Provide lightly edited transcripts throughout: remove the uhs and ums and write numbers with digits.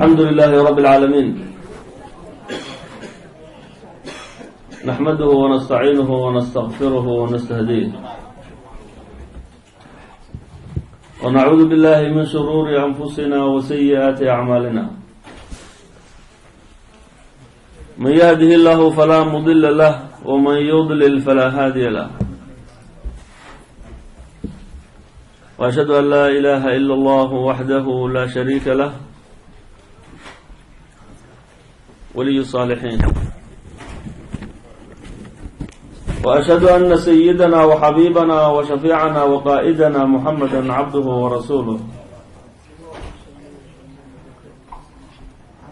الحمد لله رب العالمين، نحمده ونستعينه ونستغفره ونستهديه، ونعوذ بالله من شرور أنفسنا وسيئات أعمالنا. من يهده الله فلا مضل له، ومن يضلل فلا هادي له. وأشهد أن لا إله إلا الله وحده لا شريك له، ولي الصالحين. وأشهد أن سيدنا وحبيبنا وشفيعنا وقائدنا محمدا عبده ورسوله،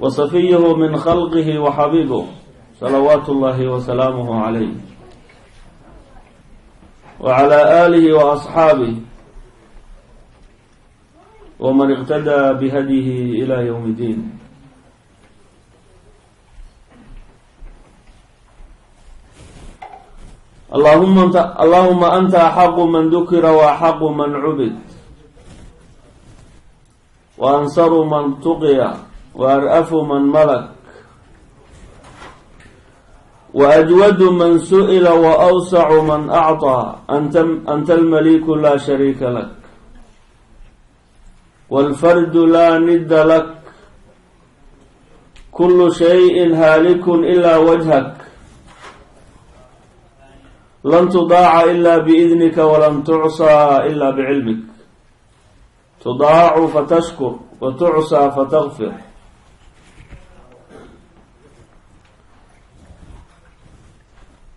وصفيه من خلقه وحبيبه، صلوات الله وسلامه عليه وعلى آله وأصحابه ومن اقتدى بهديه إلى يوم الدين. اللهم أنت أحق من ذكر وأحق من عبد، وأنصر من تقي وأرأف من ملك، وأجود من سئل وأوسع من أعطى. أنت المليك لا شريك لك، والفرد لا ند لك، كل شيء هالك إلا وجهك، لن تضاع إلا بإذنك، ولن تعصى إلا بعلمك، تضاع فتشكر وتعصى فتغفر.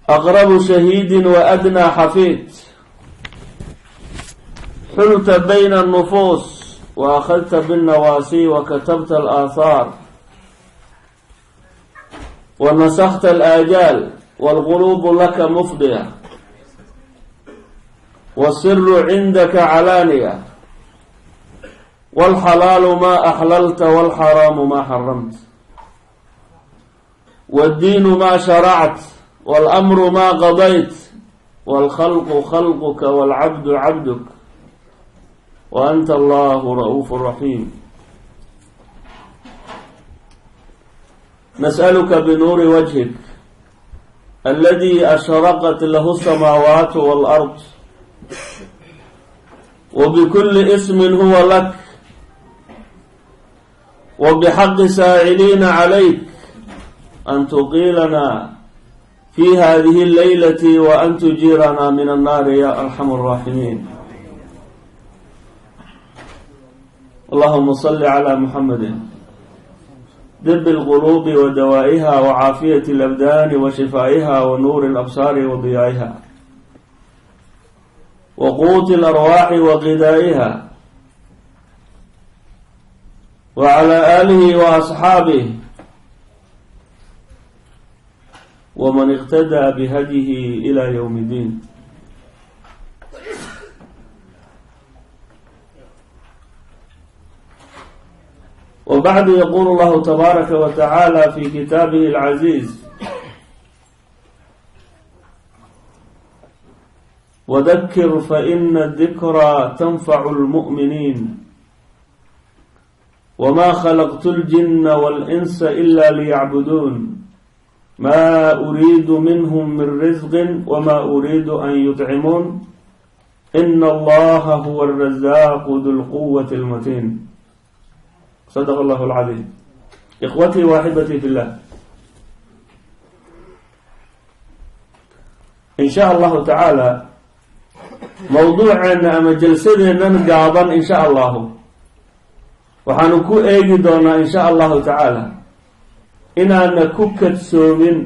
أقرب شهيد وأدنى حفيد، حلت بين النفوس وأخذت بالنواسي وكتبت الآثار ونسخت الآجال، والقلوب لك مفضية، والسر عندك علانية، والحلال ما أحللت والحرام ما حرمت، والدين ما شرعت، والأمر ما قضيت، والخلق خلقك والعبد عبدك، وأنت الله رؤوف رحيم. نسألك بنور وجهك الذي أشرقت له السماوات والأرض، وبكل اسم هو لك، وبحق سائلين عليك، أن تقيلنا في هذه الليلة وأن تجيرنا من النار يا أرحم الراحمين. اللهم صل على محمد، دب القلوب ودوائها وعافية الأبدان وشفائها ونور الأبصار وضيائها وقوت الأرواح وغذائها، وعلى آله وأصحابه ومن اقتدى بهديه إلى يوم الدين. وبعد، يقول الله تبارك وتعالى في كتابه العزيز: وذكر فإن الذكرى تنفع المؤمنين، وما خلقت الجن والإنس إلا ليعبدون، ما أريد منهم من رزق وما أريد أن يطعمون، إن الله هو الرزاق ذو القوة المتين. صدق الله العظيم. إخوتي وأحبتي في الله، إن شاء الله تعالى موضوعنا أما جلسنا قاضا إن شاء الله وحنكو أيضنا إن شاء الله تعالى إننا كوكت سومين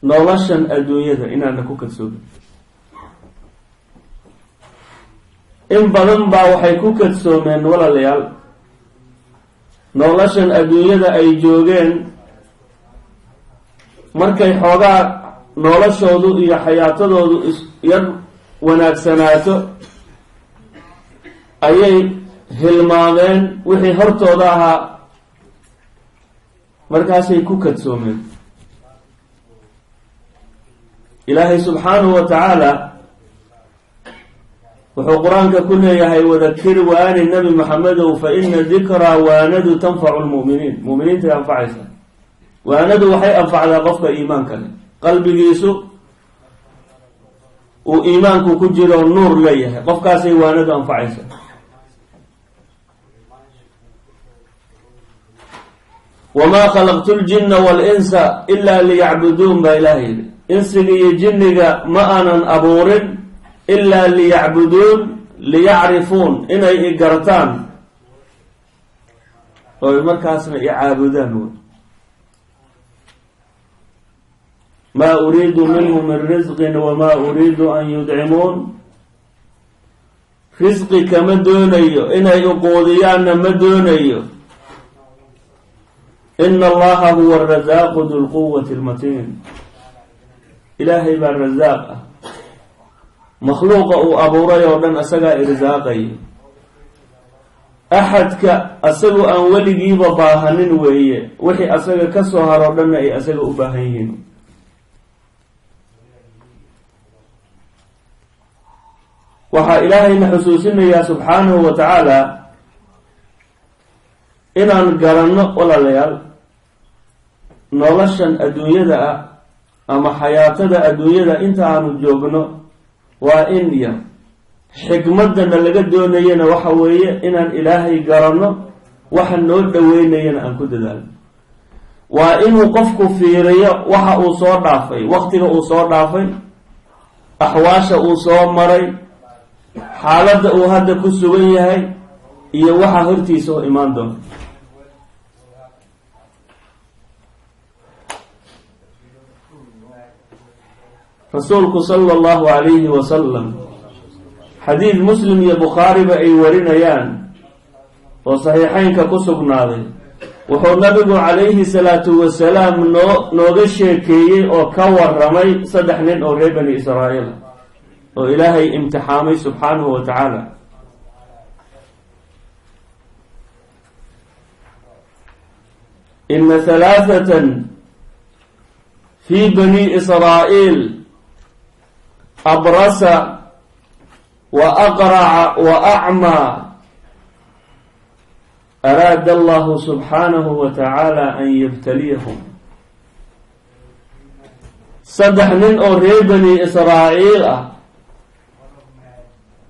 نولشن أدوية، إننا كوكت سومين in badan baa waxay ku kadsoomeen walaalayaal noloshan adduunyada ay joogeen. markay xoogaa noloshoodu iyo xayaatadoodu yar wanaagsanaato ayay hilmaameen wixii hortooda ahaa, markaasay ku kadsoomeen. ilaahay subxaanahu wa tacaala wuxuu qur-aanka ku leeyahay wadakir waani nabi maxamedow fa ina dikraa waanadu tanfacu lmu'miniin mu'miniintay anfacaysa waanadu waxay anfacdaa qofka iimaanka leh qalbigiisu uu iimaanku ku jiro nuur leeyahay qofkaasay waanadu anfacaysa wamaa khalaqtu ljinna waalinsa ilaa liyacbuduun baa ilaahay yidhi insiga iyo jinniga ma aanan abuurin ilaa liyacbuduun liyacrifuun inay i gartaan oo markaasna i caabudaan wey maa uriidu minhu min risqin wamaa uriidu an yudcimuun risqi kama doonayo inay uquudiyaanna ma doonayo ina allaha huwa arasaaqu du lquwati almatiin ilaahay baa rasaaq ah makhluuqa uu abuuray oo dhan asagaa irsaaqayo axadka asagoo aan weligiiba baahanin weeye wixii asaga ka soo haroo dhanna ay asaga u baahan yihiin waxaa ilaahayna xusuusinayaa subxaanahu wa tacaala inaan garanno walaalayaal noloshan adduunyada ah ama xayaatada adduunyada inta aanu joogno waa in yar xikmadana laga doonayana waxa weeye inaan ilaahay garanno waxa noo dhoweynayana aan ku dadaalno waa inuu qofku fiiriyo waxa uu soo dhaafay waqtiga uu soo dhaafay axwaasha uu soo maray xaaladda uu hadda ku sugan yahay iyo waxa hortiisa oo imaan doona rasuulku sala allahu calayhi wasalam xadiid muslim iyo bukhaariba ay warinayaan oo saxiixeynka ku sugnaaday wuxuu nabigu calayhi salaatu wasalaam nooga sheekeeyey oo ka waramay 3 nin oo reer bani israa'iil oo ilaahay imtixaamay subxaanahu wa tacaala ina 3 fi bani israa'iil abrasa wa aqraca wa acmaa araada allahu subxaanahu wa tacaala an yabtaliyahum 3 nin oo reer bani israa'iil ah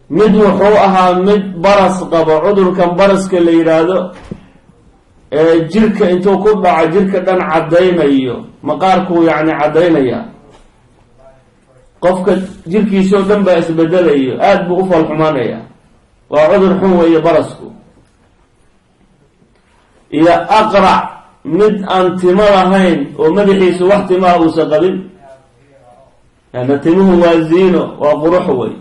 mid wuxuu ahaa mid baras qabo cudurkan baraska la yidhaahdo ee jirka intuu ku dhaco jirka dhan caddaynayo maqaarkuu yacni caddaynaya qofka jirkiisoo dhan baa isbedelayo aada buu u falxumaanaya waa cudur xun weeye barasku iyo aqrac mid aan timo lahayn oo madaxiisu wax timaha uusan qabin yaana timuhu waa ziino waa qurux wey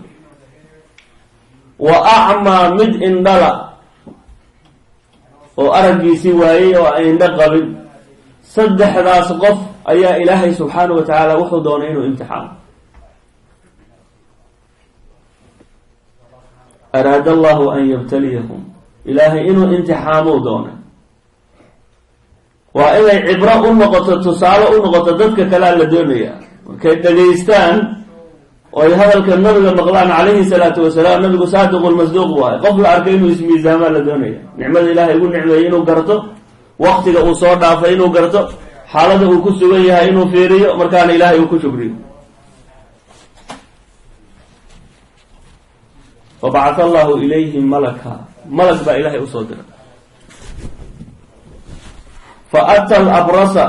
wa acmaa mid indhala oo araggiisii waayey oo aan indho qabin 3daas qof ayaa ilaahay subxaanahu wa tacaala wuxuu doonay inuu imtixaamo araada allahu an yabtaliyahum ilaahay inuu imtixaamuu doonay waa inay cibro u noqoto tusaale u noqoto dadka kalea la doonayaa markay dhagaystaan oo ay hadalka nabiga maqlaan calayhi salaatu wasalaam nabigu saadiqulmasduuq waayo qof la arkay inuu ismiisaamaa la doonaya nicmada ilaahay ugu nicmeeyey inuu garto waqtiga uu soo dhaafay inuu garto xaalada uu ku sugan yahay inuu fiiriyo markaana ilaahay uu ku shukriyo wabacatha allahu ilayhim malaka malag baa ilaahay usoo diray fa ata alabrasa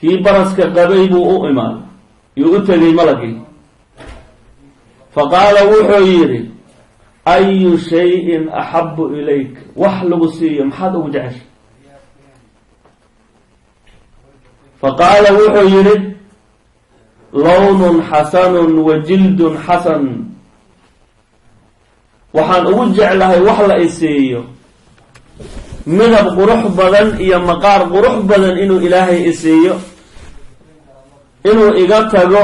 kii baraska qabay buu u imaaday yuu u tegay malagii faqaala wuxuu yidhi ayu shayin axabu ilayk wax lagu siiyo maxaad ugu jeceshay faqaala wuxuu yidhi lawnun xasanun wa jildun xasan waxaan ugu jeclahay wax la isiiyo midab qurux badan iyo maqaar qurux badan inuu ilaahay isiiyo inuu iga tago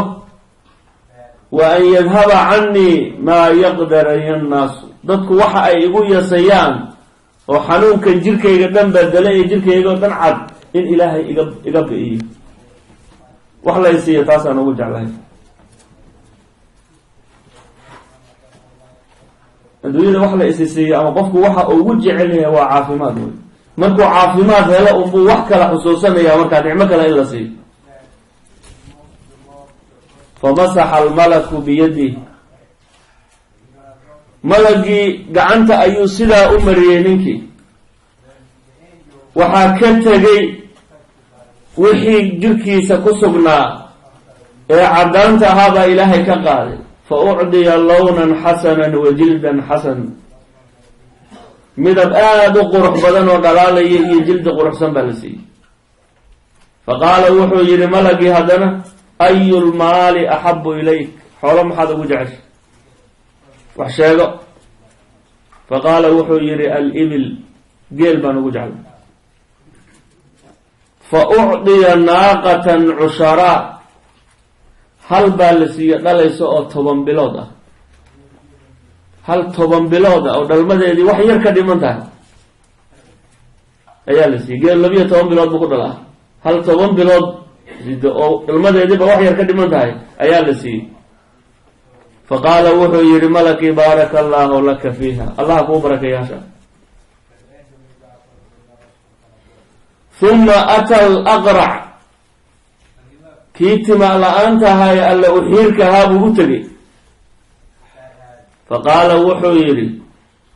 wa an yadhaba canii maa yaqdaraya annaasu dadku waxa ay igu yasayaan oo xanuunkan jirkayga dhan badela iyo jirkaygao dhan cad in ilaahay iga bi'iyo wax la isiiyo taasaan ugu jeclahay adduunyada wax la isisiiyo ama qofku waxa ugu jecel yahay waa caafimaad wey. markuu caafimaad helo unbuu wax kala xusuusanaya markaa nicmo kale in la siiyo. famasaxa almalaku biyadihi, malagii gacanta ayuu sidaa u mariyey ninkii, waxaa ka tegey wixii jirkiisa ku sugnaa ee caddaanta ahaabaa ilaahay ka qaaday. fa ucdiya lawnan xasanan wa jildan xasan, midab aada u qurux badan oo dhalaalaya iyo jildi quruxsan baa la siiyey. fa qaala wuxuu yidhi malagii haddana, ayu lmaali axabu ilayk, xoolo maxaad ugu jeceshay, wax sheego. fa qaala wuxuu yidhi alibil, geel baan ugu jeclay. fa ucdiya naaqatan cusharaa, hal baa la siiye dhalayso oo 10 bilood ah, hal 10 bilood ah oo dhalmadeedii wax yar ka dhiman tahay ayaa la siiyey. geel 12 bilood buu ku dhalaa, hal 10 bilood oo dhalmadeediiba wax yar ka dhiman tahay ayaa la siiyey. fa qaala wuxuu yidhi malakii, baaraka allaahu laka fiiha, allaha kuu barakeeyaasha. uma ata alaqrac, kii tima la-aanta ahaa ee alle u xiirka ahaa buu u tegey. fa qaala wuxuu yidhi,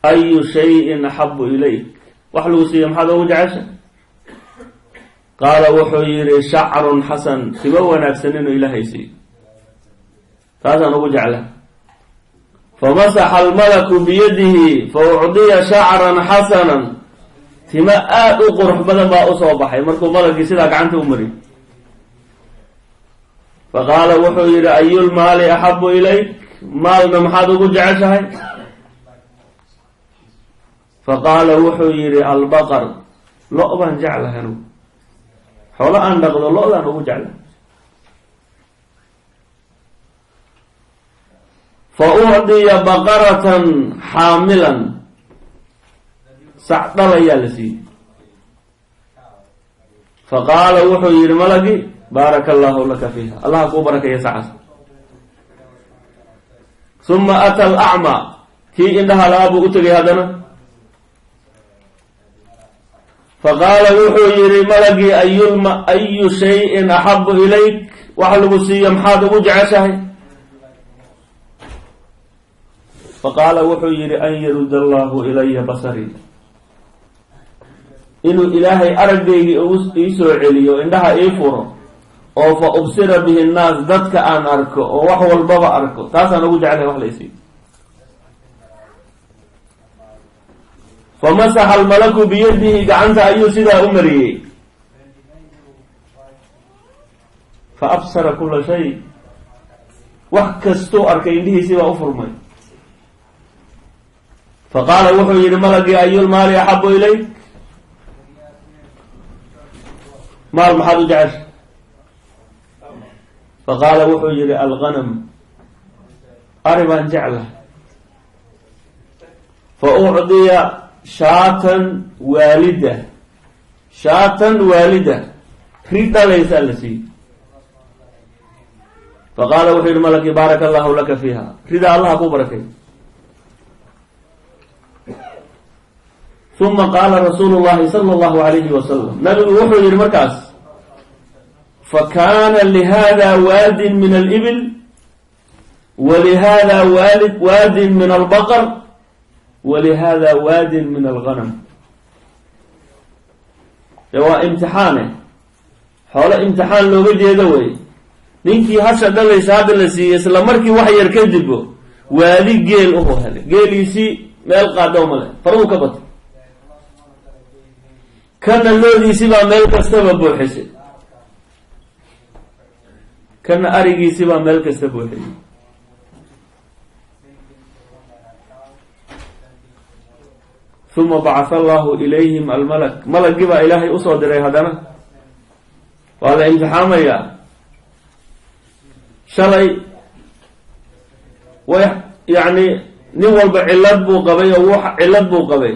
ayu shayin axabu ilayk, wax lagu siiya maxaad ugu jecesha. qaala wuxuu yidhi, shacrun xasan, timo wanaagsan inuu ilaahay siiyo, taasaan ugu jecla. famasaxa almalaku biyadihi fa ucdiya shacran xasanan, timo aada u qurux badan baa usoo baxay markuu malagii sidaa gacanta u mariy. fa qaala wuxuu yidhi, ayulmaali axabu ilayk, maalna maxaad ugu jeceshahay. fa qaala wuxuu yidhi, albaqar, lo' baan jeclahay anugu, xoolo aan dhaqdo lo-daan ugu jecla. fa ucdiya baqaratan xaamilan, sac dhalayaa la siiyey. fa qaala wuxuu yidhi malagii, baaraka allaahu laka fiiha, allaha kuu barakeeya sacaas. uma ata alacmaa, kii indhaha la-aa buu u tegay haddana. fa qaala wuxuu yidhi malagii, ayu shayin axabu ilayk, wax lagu siiyo maxaad ugu jeceshahay. fa qaala wuxuu yidhi, an yarudda allaahu ilaya basarii, inuu ilaahay aragaygii ii soo celiyo, indhaha ii furo, oo fa ubsira bihi nnaas, dadka aan arko oo wax walbaba arko, taasaan ugu jeclahay wax la isiiyo. famasaxa almalaku biyadihi, gacanta ayuu sidaa u mariyey. fa absara kula shay, wax kastuu arkay indhihiisii baa u furmay. fa qaala wuxuu yidhi malagii, ayulmaali axabu ilayk, maal maxaad u jecesha. fa qaala wuxuu yidhi, alganam, ari baan jeclahay. fa ucdiya shaatan waalida, shaatan waalida, ri dhalaysaa la siiyey. fa qaala wuxuu yidhi malakii, baaraka allaahu laka fiiha, ridaa allaha ku barakay. uma qaala rasuulu llahi sala allahu alayhi wasalam, nabigu wuxuu yidhi markaas, fakaana lihada waadin min alibil walihada waadin min albaqar walihada waadin min alganam. de waa imtixaane, xoolo imtixaan looga jeedo wey. ninkii hasha dhalaysa hadda la siiyey, isla markii wax yar kadibbo waadi geel uhu helay, geeliisii meel qaado male, faruu ka batay. kana loodiisii baa meel kastaba buuxisay, kana arigiisii baa meel kasta buuxisay. uma bacatha allahu ilayhim almalak, malagii baa ilaahay usoo diray haddana, waa la imtixaamayaa. shalay way yacni nin walba cillad buu qabay oo cillad buu qabay,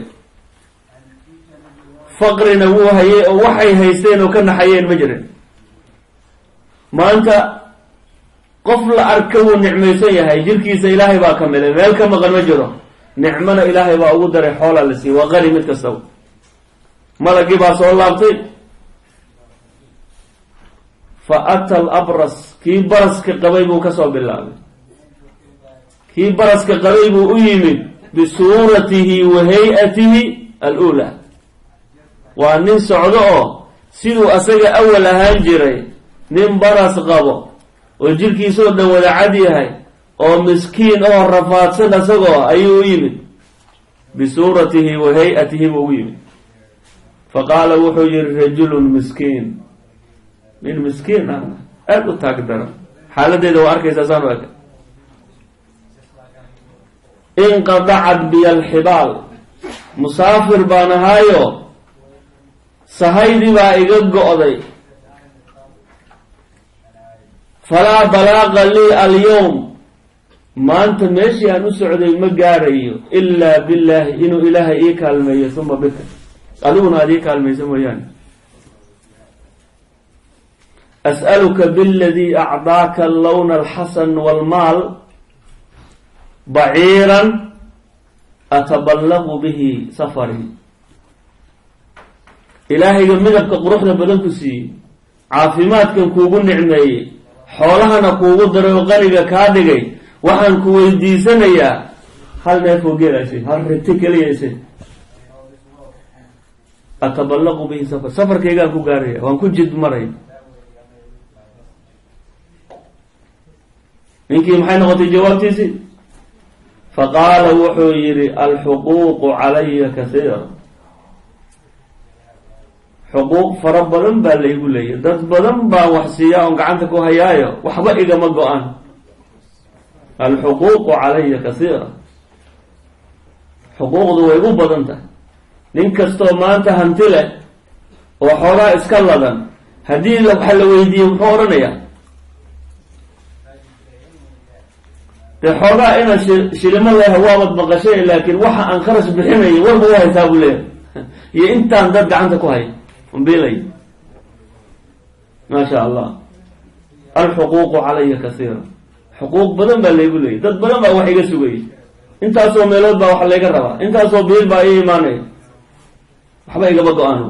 faqrina wuu hayay oo waxay haysteen oo ka naxayeen ma jirin. maanta qof la arka wuu nicmaysan yahay, jirkiisa ilaahay baa kamilay, meel ka maqan ma jiro. nicmana ilaahay baa ugu daray xoolaa la siiyey waa qani mid kastaba malagii baa soo laabtay fa ata alabras kii baraska qabay buu kasoo bilaabay kii baraska qabay buu u yimid bisuuratihi wa hay-atihi alulaa waa nin socdo oo siduu asaga awal ahaan jiray nin baras qabo oo jirkiisoo dhan wada cad yahay oo miskiin oo rafaadsan asagoo ayuu u yimid bisuuratihi wa hay-atihi buu ugu yimid faqaala wuxuu yihi rajulun miskiin nin miskiin ah aada u taag daran xaaladeeda waa arkaysaa saan u eg inqadacat biya alxibaal musaafir baan ahaayo sahaydii baa iga go-day falaa balaaqa lii alyowm maanta meeshii aan u socday ma gaarayo ilaa billaahi inuu ilaahay ii kaalmeeyo uma bika adiguna aada ii kaalmaysa mooyaane as'aluka biladii acdaaka allawna alxasan waalmaal baciiran ataballaqu bihi safarii ilaahayga midabka quruxda badan ku siiyey caafimaadkan kuugu nicmeeyey xoolahana kuugu daray oo qaniga kaa dhigay waxaan ku weydiisanayaa hal neefoo geelaysay hal riti keliyaysay ataballaqu bihi safarkaygaan ku gaaraya waan ku jid maray ninkii maxay noqotay jawaabtiisii faqaala wuxuu yidhi alxuquuqu calaya kasiira xuquuq fara badan baa laygu leeyahy dad badan baan wax siiyaa oon gacanta ku hayaayo waxba igama go-an alxuquuqu calaya kasiira xuquuqdu way u badan tahay nin kastoo maanta hanti leh oo xoogaa iska ladan haddii waxa la weydiiyey muxuu odhanayaa dee xoogaa ina shilimo leha waabad maqashay laakiin waxa aan kharash bixinaya warba u haysaa buu leeyahay iyo intaan dad gacanta ku hay umbilay maa sha allah alxuquuqu calaya kasiira xuquuq badan baa laygu leeyay dad badan baa wax iga sugayay intaasoo meelood baa wax layga rabaa intaasoo biil baa ii imaanaya waxba igaba go-aan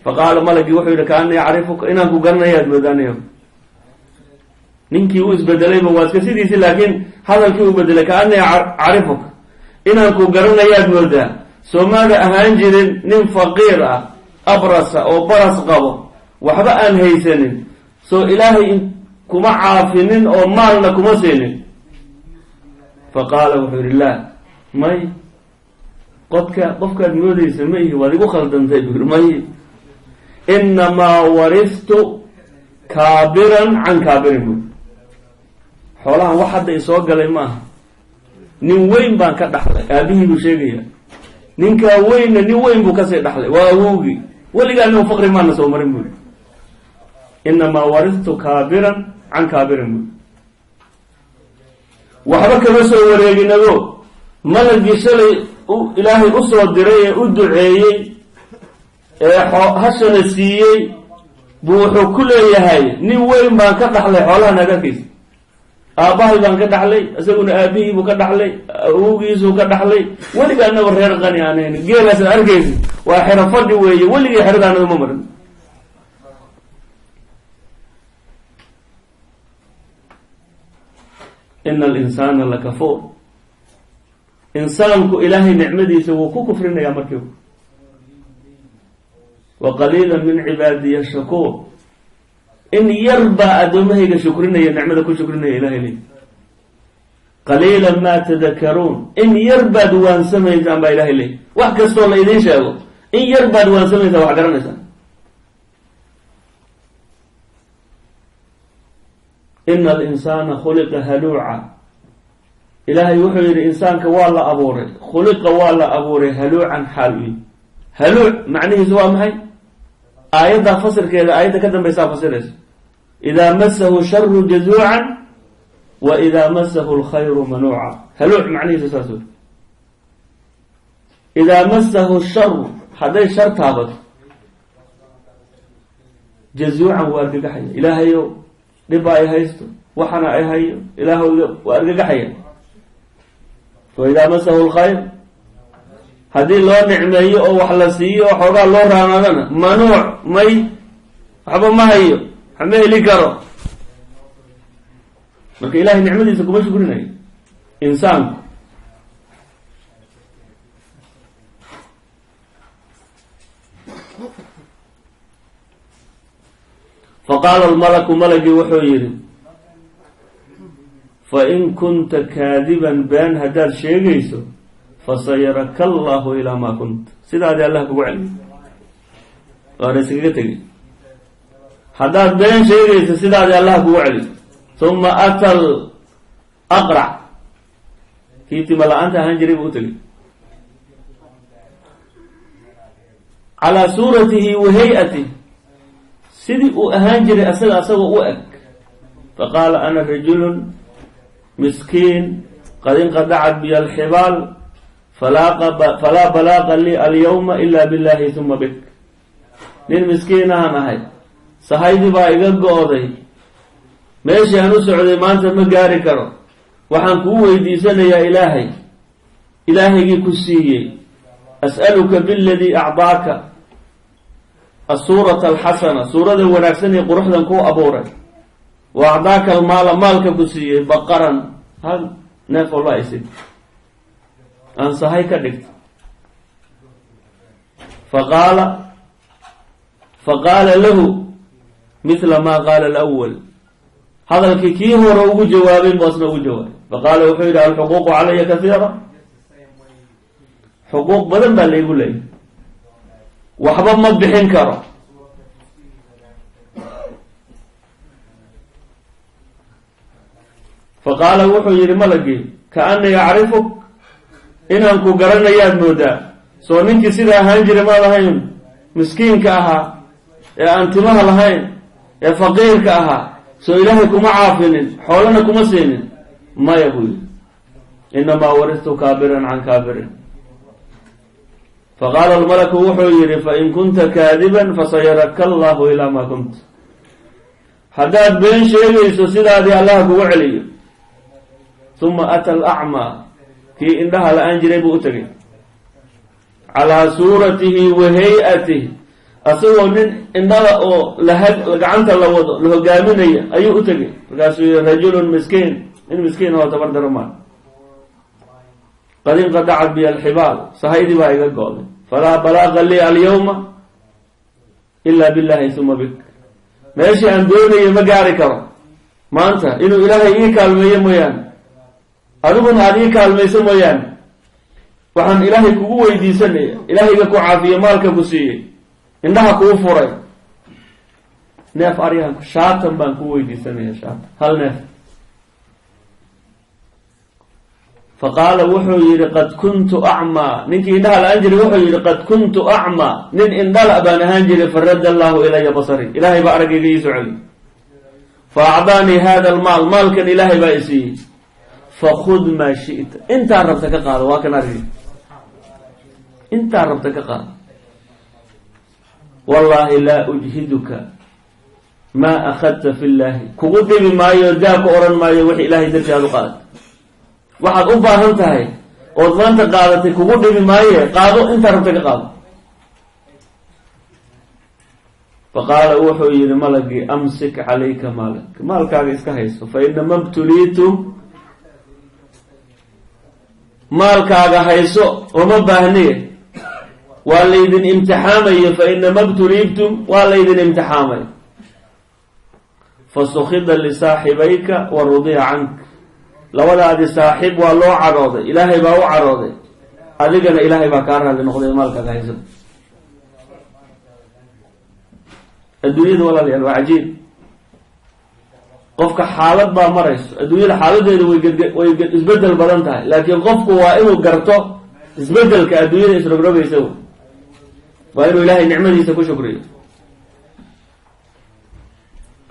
faqaala malagii wuxuu yidhi kaanii acrifuka inaan ku garanayaad moodaanayo ninkii uu isbedelayba waa iska sidiisi laakiin hadalkii u bedelay kaanii acrifuka inaan ku garanayaad moodaa soomaada ahaan jirin nin faqiir ah abrasa oo baras qabo waxba aan haysanin soo ilaahay kuma caafinin oo maalna kuma siinin faqaala wuxuu yidhi laa may qofkaad moodaysa ma ihi waad igu khaldantay buu yidhi may inamaa waristu kaabiran can kaabirin buu xoolahan wax hadda isoo galay maaha nin weyn baan ka dhaxlay aabihii buu sheegaya ninkaa weynna nin weyn buu kasii dhaxlay waa awowgii weligaa nin faqri maana soo marin buu inamaa waristu kaabiran can kaabirin buu waxba kama soo wareeginago malagii shalay ilaahay u soo diray ee u duceeyey ee hashana siiyey buu wuxuu ku leeyahay nin weyn baan ka dhaxlay xoolahan agarkiisa aabbahay baan ka dhaxlay isaguna aabihii buu ka dhaxlay awowgiisuu ka dhaxlay weligaa anaba reer qani aan ahayn geelaasad arkaysa waa xero fadhi weeye weligii xeradaanada ma marin ina alinsaana lakafuur insaanku ilaahay nicmadiisa wuu ku kufrinayaa markiiba wa qaliila min cibaadiya shakuur in yar baa addoommahayga shukrinaya nicmada ku shukrinaya ilahay leey qaliila maa tadakaruun in yar baad waansamaysaan baa ilahay leey wax kastoo la idiin sheego in yar baad waansamaysaan wax garanaysaan ina alinsaana khuliqa haluuca ilaahay wuxuu yidhi insaanka waa la abuuray khuliqa waa la abuuray haluucan xaal uyi haluuc macnihiisu waa maxay aayaddaa fasirkeeda aayadda ka dambaysaa fasirayso idaa masahu sharu jazuucan wa idaa masahu lkhayru manuuca haluuc macnihiisu saas wey idaa masahu sharu hadday shar taabato jazuucan waa argagaxaya ilaahayow dhibba ay haysto waxana ay hayo ilaahowga waa argagaxaya waidaa masahu lkhayr haddii loo nicmeeyo oo wax la siiyo oo xoogaa loo raanaadana manuuc may waxba ma hayo waxma heli karo. marka ilahay nicmadiisa kuma shukrinayo insaanku. faqaala almalaku malagii wuxuu yidhi fain kunta kaadiban been haddaad sheegayso fasayaraka allahu ilaa maa kunta, sidaadii allah kugu celiyo waana iskaga tegay. haddaad been sheegayso sidaadii allah kugu celiyo. uma ata l aqrac kii tima la-aanta ahaan jiray buu u tegay calaa suuratihi wa hay-atih sidii uu ahaan jiray asagoo u eg. faqaala ana rajulun miskiin qad inqadacat biya alxibaal falaa balaaqa lii alyawma ila billahi uma bik. nin miskiin ahaan ahay, sahaydii baa iga go-day, meeshii aan u socday maanta ma gaari karo, waxaan kuu weydiisanayaa ilaahay, ilaahaygii ku siiyey. as'aluka biladii acdaaka asuurata alxasana, suurada wanaagsan ee quruxdan kuu abuuray, wa acdaaka almaala, maalka ku siiyey, baqaran hal neef oo la isid aan sahay ka dhigto. faqaala lahu mithla maa qaala alawal, hadalkii kii hore ugu jawaabay boosna ugu jawaabay. faqaala wuxuu yidhi alxuquuqu calaya kasiira, xuquuq badan baa laygu leeyay, waxba ma bixin karo. faqaala wuxuu yidhi malagii kaanii acrifuk, inaan ku garanayaad moodaa, soo ninkii sidaa ahaan jiray maad ahayn, miskiinka ahaa ee aan timaha lahayn ee faqiirka ahaa, soo ilaahay kuma caafinin, xoolana kuma siinin? maya buu yidhi, inamaa waristu kaabiran can kaabirin. faqaala almalaku wuxuu yidhi fain kunta kaadiban fasayaraka allahu ilaa maa kunta, haddaad been sheegayso sidaadii allah kugu celiyo. uma ata alacmaa kii indhaha la-aan jiray buu u tegay calaa suuratihi wa hay-atih, asagoo nin indhala oo gacanta la wado la hogaaminaya ayuu u tegay. markaasuu yihi rajulun miskiin, nin miskiin oo tabar daro maa, qad inqadacat biya alxibaal, sahaydii baa iga go-day, falaa balaaqa lii alyawma ila billahi uma bik. meeshii aan doonaya ma gaari karo maanta, inuu ilaahay ii kaalmeeyo mooyaane, adiguna aad ii kaalmayso mooyaane. waxaan ilaahay kugu weydiisanaya, ilaahayga ku caafiye, maalka ku siiyey, indhaha kuu furay, neef aryahan shaatan baan ku weydiisanaya, shaatan hal neef. faqaala wuxuu yidhi qad kuntu acmaa, ninkii indhaha la-aan jiray wuxuu yidhi qad kuntu acmaa, nin indhala baan ahaan jiray, faradda allahu ilaya basari, ilaahay baa araggayga ii soo celiyey. fa acdaanii hada almaal, maalkan ilaahay baa i siiyey, fakud maa shi'ta, intaa rabta ka qaado, waa kan argi, intaa rabta ka qaado. wallaahi laa ujhiduka maa akhadta fi llaahi, kugu dhibi maayo, daa ku oran maayo wix ilaahay dartii aad u qaadatay. waxaad u baahan tahay ood maanta qaadatay kugu dhibi maaye, qaado, intaa rabta ka qaado. faqaala wuxuu yidhi malagii amsik calayka maalak, maalkaaga iska hayso, fa inama btuliitum, maalkaaga hayso, oma baahniye, waa laydin imtixaamayo. fa inama btuliibtum, waa laydin imtixaamay. fasukida lisaaxibayka wa rudiya cank, labadaadi saaxiib waa loo cadhooday, ilaahay baa u cadhooday, adigana ilaahay baa kaa raalli noqday maalkaaga hayso. adduunyada walaalayaal waa cajiib, qofka xaalad baa marayso, adduunyada xaaladeeda way isbedel badan tahay, laakiin qofku waa inuu garto isbedelka adduunyada isrogrogaysa, waa inuu ilaahay nicmadiisa ku shukriyo.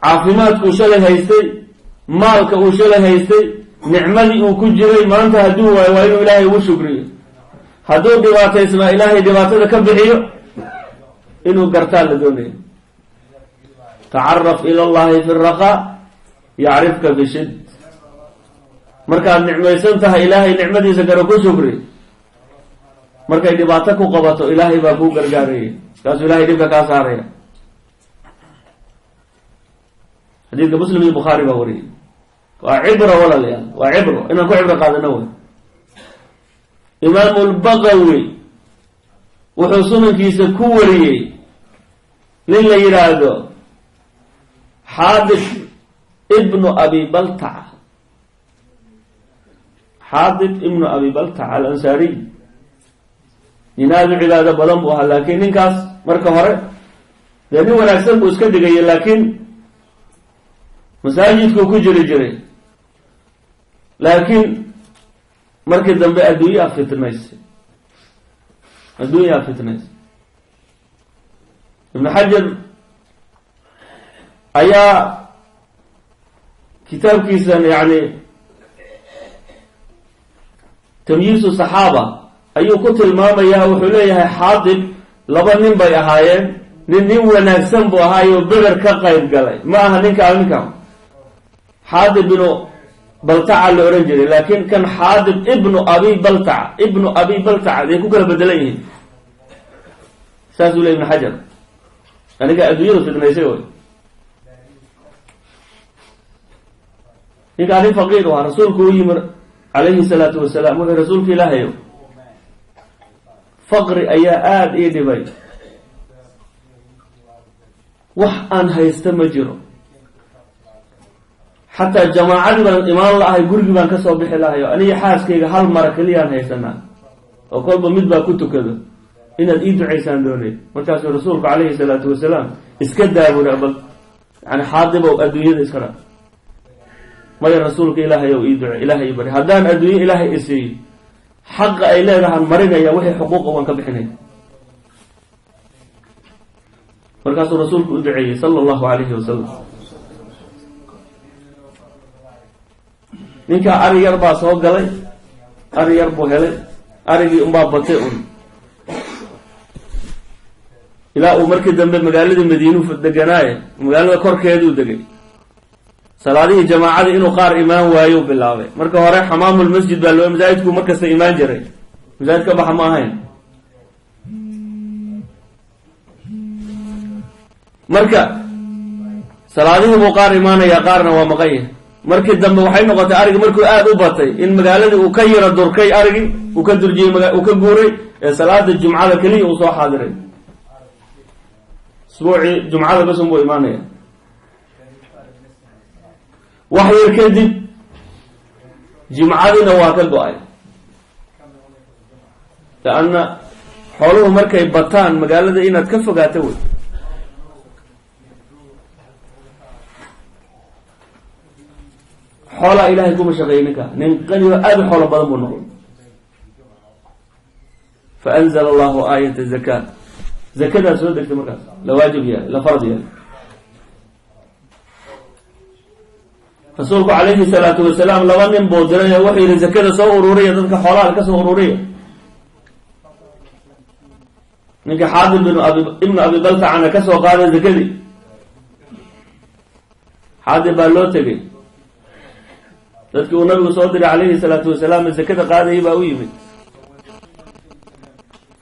caafimaadkuu shalay haystay, maalka uu shalay haystay, nicmadii uu ku jiray, maanta hadduu waayo waa inuu ilaahay ugu shukriyo. hadduu dhibaataysnaa ilaahay dhibaatada ka bixiyo, inuu gartaa la doonayo. tacaraf ila allahi fi raqaa yacrifka fi shid, markaad nicmaysantahay ilaahay nicmadiisa garo ku shukri markay dhibaato ku qabato ilaahay baa kuu gargaaraya kaasuu ilaahay dhibka kaa saaraya xadiidka muslim iyo bukhaari baa wariyay waa cibro walaalayaal waa cibro inaan ku cibro qaadano wey imaamu lbagawi wuxuu sunankiisa ku wariyey nin la yidhaahdo xaadib ibnu abi baltaca xaadib ibnu abi baltaca alansaariy nin aada u cibaado badan buu ahaa laakiin ninkaas marka hore dee nin wanaagsan buu iska dhigaya laakiin masaajidkuu ku jiri jiray laakiin markii dambe adduunyaa fitnaysay ibnu xajar ayaa kitaabkiisan yani tamyiizu saxaaba ayuu ku tilmaamayaa wuxuu leeyahay xaadib laba nin bay ahaayeen nin wanaagsan buu ahaayo beder ka qayb galay ma aha ninka xaadib binu baltaca la ohan jiray laakiin kan xaadib ibnu abi baltaca day ku kala bedelan yihiin saasuu ley ibnu xajar aniga adduunyadu fidnaysay way ninkaa nin faqiir u ahaa rasuulku u yimi calayhi salaatu wasalaam wuxuu rasuulka ilaahayo faqri ayaa aada ii dhibay wax aan haysta ma jiro xataa jamaacadii baan imaan la-ahay gurigii baan kasoo bixi lahayo aniga xaaskayga hal mara keliyaan haysanaa oo kolba mid baa ku tukado inaad ii ducaysaan doonay markaasuu rasuulku calayhi salaatu wasalaam iska daabura bal yani xaadibow adduunyada iska dha maya rasuulka ilaahay ow ii duce ilaahay ii bari haddaan adduunye ilaahay isiiyo xaqa ay leedahaan marinaya wixii xuquuqa waan ka bixinaya markaasuu rasuulku u duceeyey sala allahu calayhi wasalam ninkaa ari yar baa soo galay ari yar buu helay arigii unbaa batay un ilaa uu markii dambe magaaladii madiinuu deganaaye magaalada korkeeduu degay salaadihii jamaacadii inuu qaar imaan waayo bilaabay marka hore xamaamulmasjid baa loo masaajidku markasta imaan jiray masaajid ka baxa ma ahayn marka salaadihii buu qaar imaanaya qaarna waa maqanya markii dambe waxay noqotay arigi markuu aada u batay in magaaladii uu ka yaro durkay arigii uu ka durjiyey uu ka guuray ee salaada jumcada keliya uu soo xaadiray isbuucii jumcada basun buu imaanaya wax yar kadib jimcadiina waa ka go-ay leanna xooluhu markay bataan magaalada inaad ka fogaato wey xoolaa ilaahay kuma shaqeeyey ninka nin qaniyo aada u xoolo badan buu noqday faanzala allahu aayata zakaa zakadaa soo degtay markaas la waajib yahay la fard yahay rasuulku calayhi salaatu wasalaam laba nin buu diray oo wuxuu yihi zakada soo ururiya dadka xoolaha ka soo ururiya ninka xaadib ibnu abi baltacana ka soo qaaday zakadii xaadib baa loo tegay dadkii uu nabigu soo diray calayhi salaatu wasalaam zakada qaadayay baa u yimid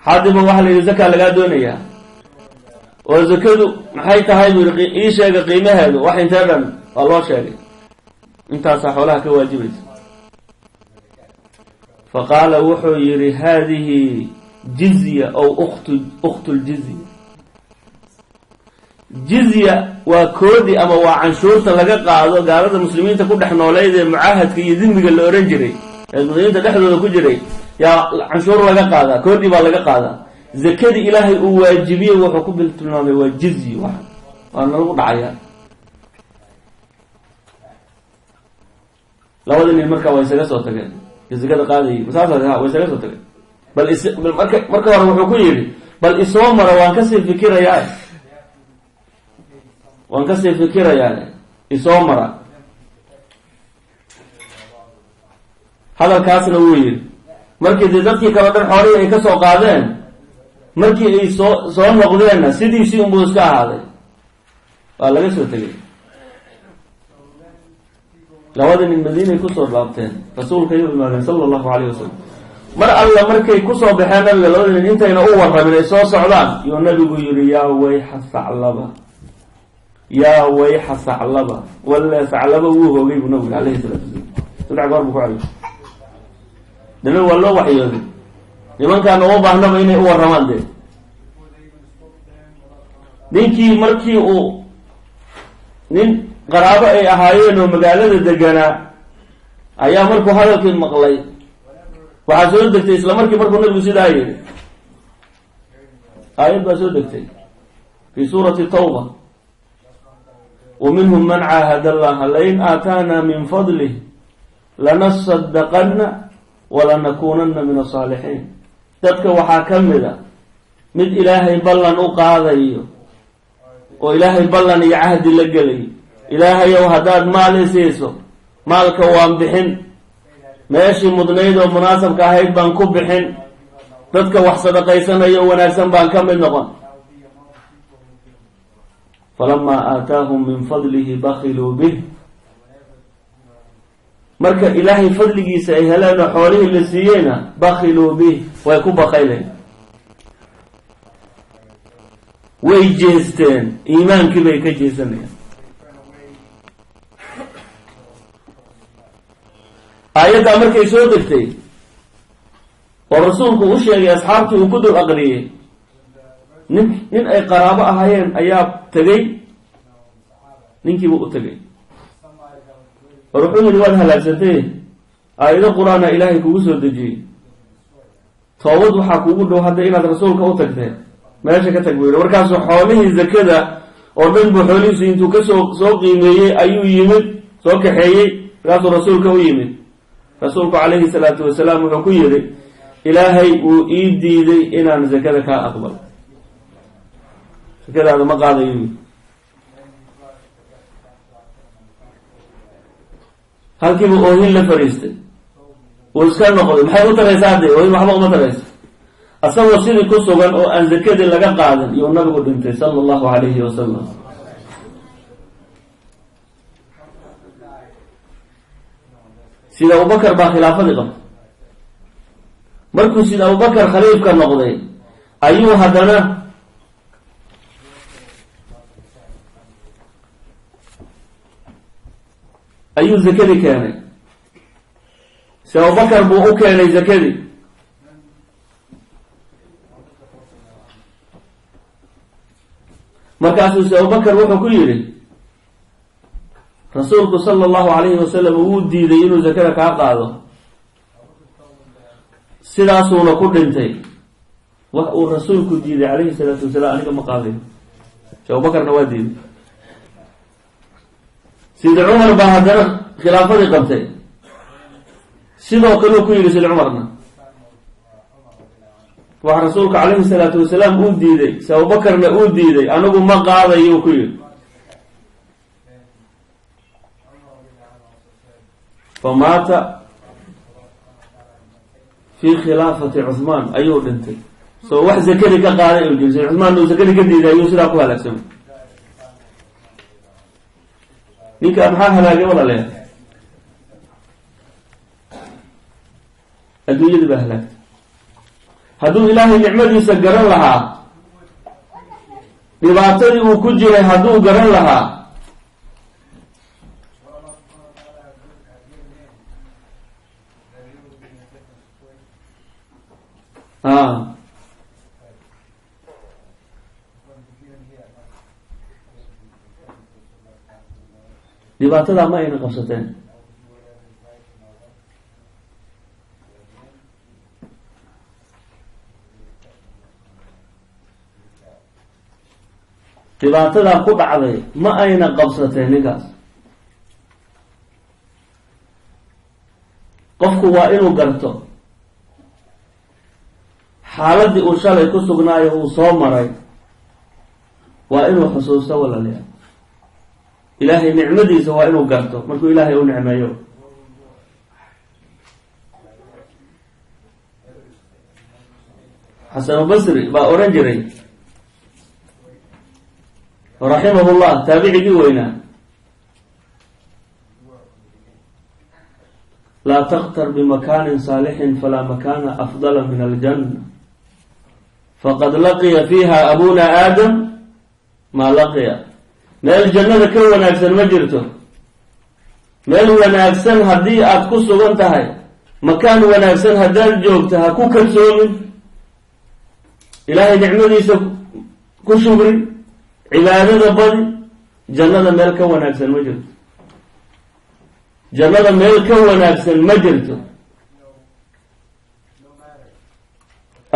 xaadiba waxaa la yidhi zaka lagaa doonayaa oo zakadu maxay tahay buu yihi ii sheega qiimaheedu wax intee dhan waa loo sheegay intaasaa xoolaha ka waajibaysa faqaala wuxuu yihi haadihi jizya ow ukhtu ljizya jizya waa koodi ama waa canshuurta laga qaado gaalada muslimiinta ku dhex nooleyd ee mucaahadka iyo dimiga la ohan jiray ee muslimiinta dhexdooda ku jiray yaa canshuur laga qaadaa koodi baa laga qaadaa zakadii ilaahay uu waajibiyey wuxuu ku tilmaamay waa jizyi waa nalagu dhacayaa labadii nin markaa way isaga soo tageen zakada qaadayay masaasa way isaga soo tageen bal marka hore wuxuu ku yidhi bal isoo mara waan kasii fikirayaa isoo mara hadalkaasna wuu yidhi markii dee dadkii kale dhan xoolihii ay ka soo qaadeen markii ay soo noqdeenna sidiisii unbuu iska ahaaday waa laga soo tegay لوادن المدينة كسر بابتين رسولك يقول صلى الله عليه وسلم مر الله مركي كسر بحانا لوادن انت ينقوى من إسوس عدان يو النبي يقول يا ويح الثعلبة يا ويح الثعلبة ولا ثعلبة وهو يقول نبي عليه الصلاة والسلام تدعى قربك عليه دمي والله وحي يذي لمن كان أوبا نبي إنه هو الرمان دي ninkii markii uu nin qaraabo ay ahaayeen oo magaalada deganaa ayaa markuu hadalkii maqlay waxa soo degtay isla markii markuu nabigu sidaa yiri ayad baa soo degtay fi surati tawba ومنهم من عاهد الله لئن آتانا من فضله لنصدقن ولنكونن من الصالحين dadka waxa kamida mid ilaahay ballan u qaadayo oo ilaahay ballan iyo ahdi la galay ilaahay oo hadaad maal siiso maalka waan bixin meeshii mudnayd oo munaasabka ahayd baan ku bixin dadka wax sadaqaysanayo wanaagsan baan ka mid noqon falamma aataahum min fadlihi bakhilu bih marka ilaahay fadligiisa ay helaan xoolihi la siiyayna bakhilu bih way ku bakhileen way jeesteen iimaankii bay ka jeesanayaan aayadda markay soo degtay oo rasuulku u sheegay asxaabtii uu ku dul aqriyay nin ay qaraabo ahaayeen ayaa tagay ninkiiba u tagay war wuxuu yidhi waad halaagsantay aayado qur-aana ilaahay kugu soo dejiyey toobad waxaa kugu dhow hadda inaad rasuulka u tagtee meesha ka tag buu yidhi markaasuu xoolihii zakada oo dhan buu xoolihiisu intuu kasoo qiimeeyey ayuu yimid soo kaxeeyey markaasuu rasuulka u yimid rasuulku calayhi salaatu wasalaam wuxuu ku yidhi ilaahay uu ii diiday inaan zakada kaa aqbalo zakadaada ma qaadayo halkiiba oohin la fariistay uu iska noqday maxay u tagaysaa hadde oohin waxba uma tagaysa asagoo sidii ku sugan oo aan zakadii laga qaadan iyo nabigu dhintay sala allahu calayhi wasalam sida abubakar baa khilaafadii qabtay markuu sida abubakar khaliifka noqday ayuu haddana ayuu zakadii keenay si abubakar buu u keenay zakadii markaasuu si abubakar wuxuu ku yidhi rasuulku sala allahu calayhi wasalam wuu diiday inuu zakada kaa qaado sidaasuuna ku dhintay wax uu rasuulku diiday calayhi salaatu wasalaam aniga ma qaadayo si abubakarna waa diiday sida cumar baa haddana khilaafadii qabtay sidoo kaleu ku yidhi sida cumarna wax rasuulka calayhi salaatu wasalaam uu diiday si abubakarna uu diiday anigu ma qaadayo ku yidhi famaata fii khilaafati cuhmaan ayuu dhintay soo wax zakadii ka qaaday u jirsay cuhmaan uu zakadii ka diiday ayuu sidaa ku halaagsamay ninka maxaa halaagay walaaleya adduunyadii baa halaagtay hadduu ilaahay nicmadiisa garan lahaa dhibaatadii uu ku jiray hadduu garan lahaa dhibaatadaa ma ayna qabsateen dhibaatadaa ku dhacday ma ayna qabsateen ninkaas qofku waa inuu garto xaaladii uu shalay ku sugnaayo uu soo maray waa inuu xusuusto walaalayaal ilaahay nicmadiisa waa inuu garto markuu ilaahay u nicmeeyo xasanu basri baa oran jiray raximahullah taabicigii weynaa لا تغتر بمكان صالح فلا مكان أفضل من الجنة فقد لقي فيها أبونا آدم ما لقي meel jannada ka wanaagsan ma jirto meel wanaagsan haddii aad ku sugan tahay makaan wanaagsan haddaad joogto ha ku kalsoomin ilaahay nicmadiisa ku shukri cibaadada badi jannada meel ka wanaagsan ma jirto jannada meel ka wanaagsan ma jirto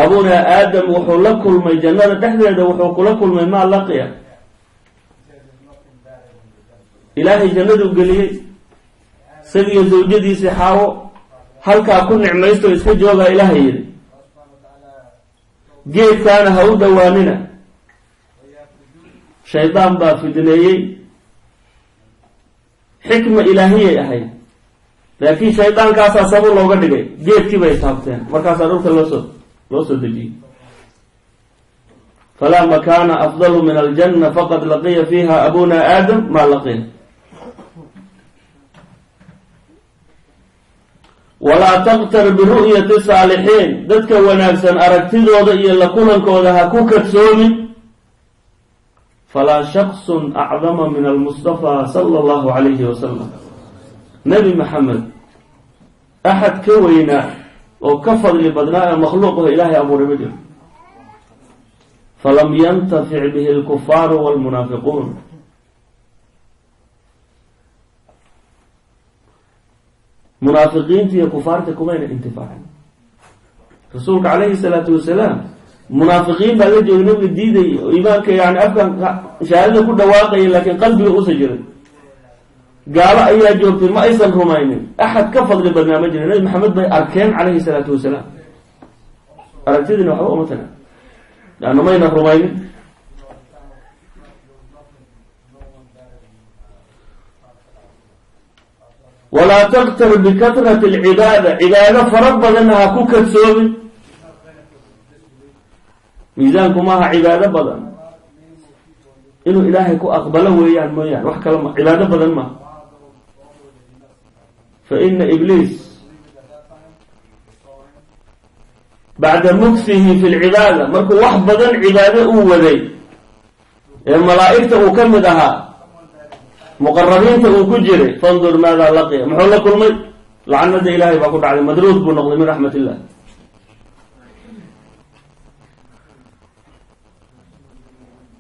abuna aadam wuxuu la kulmay jannada dhexdeeda wuxuu kula kulmay maa laqiya ilaahay jannaduu geliyey isagiyo zawjadiisii xaawo halkaa ku nicmaysto iska joogaa ilaahay yidhi geedkaana ha u dhowaanina shaydaan baa fidneeyey xikma ilaahiyay ahayd laakiin shaydaankaasaa sabab looga dhigay geedkii bay taabteen markaasaa dhulka loo soo dejiyey falaa makaana afdalu min aljanna faqad laqiya fiiha abuna aadam maa laqiya walaa taqtar biru'yati saalixiin dadka wanaagsan aragtidooda iyo la kulankooda ha ku kadsoomin falaa shaksun acdama min almustafaa sala allahu calayhi wasalam nebi maxamed axad ka weynaa oo ka fadli badnaa ee makhluuqaho ilaahay abuuray ma jiro falam yantafic bihi alkufaaru waalmunaafiquun munaafiqiinta iyo kufaarta kumayna intifaacin rasuulka calayhi salaatu wasalaam munaafiqiin baa la joogay nabiga diidayay oo iimaanka yani afkan shahaadada ku dhawaaqaya laakiin qalbiga usa jiray gaalo ayaa joogtay ma aysan rumaynin axad ka fadli badnaa ma jira nabi maxamed bay arkeen calayhi salaatu wasalaam aragtidiina waxba uma taga laanna mayna rumaynin walaa taktar bikatrati alcibaada cibaado fara badanna ha ku kadsoomin miisaanku maaha cibaado badan inuu ilaahay ku aqbalo weeyaan mooyaan wax kale ma cibaado badan maaha fa ina ibliis bacda mugsihi fi lcibaada markuu wax badan cibaado uu waday ee malaa'igta uu ka mid ahaa muqarabiinta uu ku jiray fandur maadaa laqiya muxuu la kulmay lacanada ilaahay baa ku dhacday madruud buu noqday min raxmat illah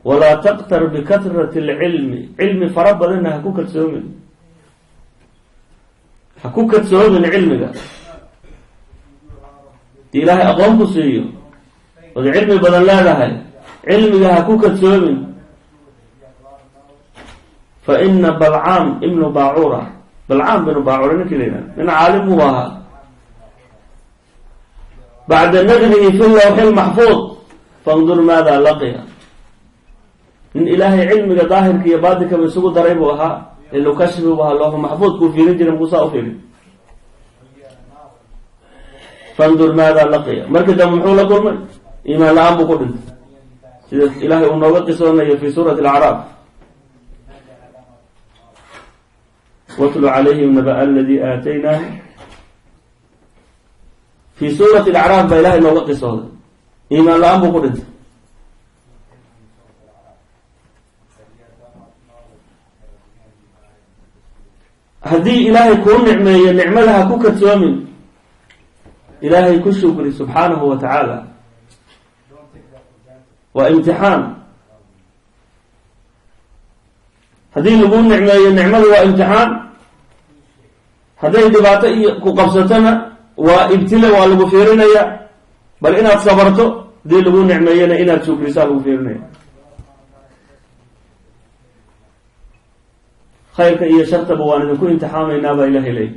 walaa taqtar bikatrati alcilmi cilmi fara badanna ha ku kadsoomin cilmiga di ilaahay aqoon ku siiyo ood cilmi badan leedahay cilmiga ha ku kadsoomin fa ina balcaam ibnu baacuura balcaam binu baacuura ninkii la yidhahda nin caalim uu ahaa bacda nadrihi fi lawxi lmaxfuud fandur maada laqiya nin ilaahay cilmiga daahirka iyo baatikaba isugu daray buu ahaa ilukashfi buu ahaa looxu maxfuudkuu fiirin jiray mukusaa u fiirin fandur maada laqiya markii dambe muxuu la kulmay iimaan la-aan buu ku dhintay sida ilaahay uu nooga qisoonayo fi suurati alacraaf watlu calayhim naba aladii aataynaahu fii suurati alacraaf baa ilahay nooga qisooday iimaan la-aan buu ku dhintay haddii ilaahay kuu nicmeeyo nicmada ha ku kadsoomin ilaahay ku shukri subxaanahu wa tacaala waa imtixaan haddii lagu nicmeeyo nicmada waa imtixaan hadday dhibaato iyo ku qabsatona waa ibtile waa lagu fiirinaya bal inaad sabarto haddii lagu nicmeeyona inaad shukrisaa lagu fiirinaya khayrka iyo shartaba waan idinku imtixaamaynaa baa ilahay leey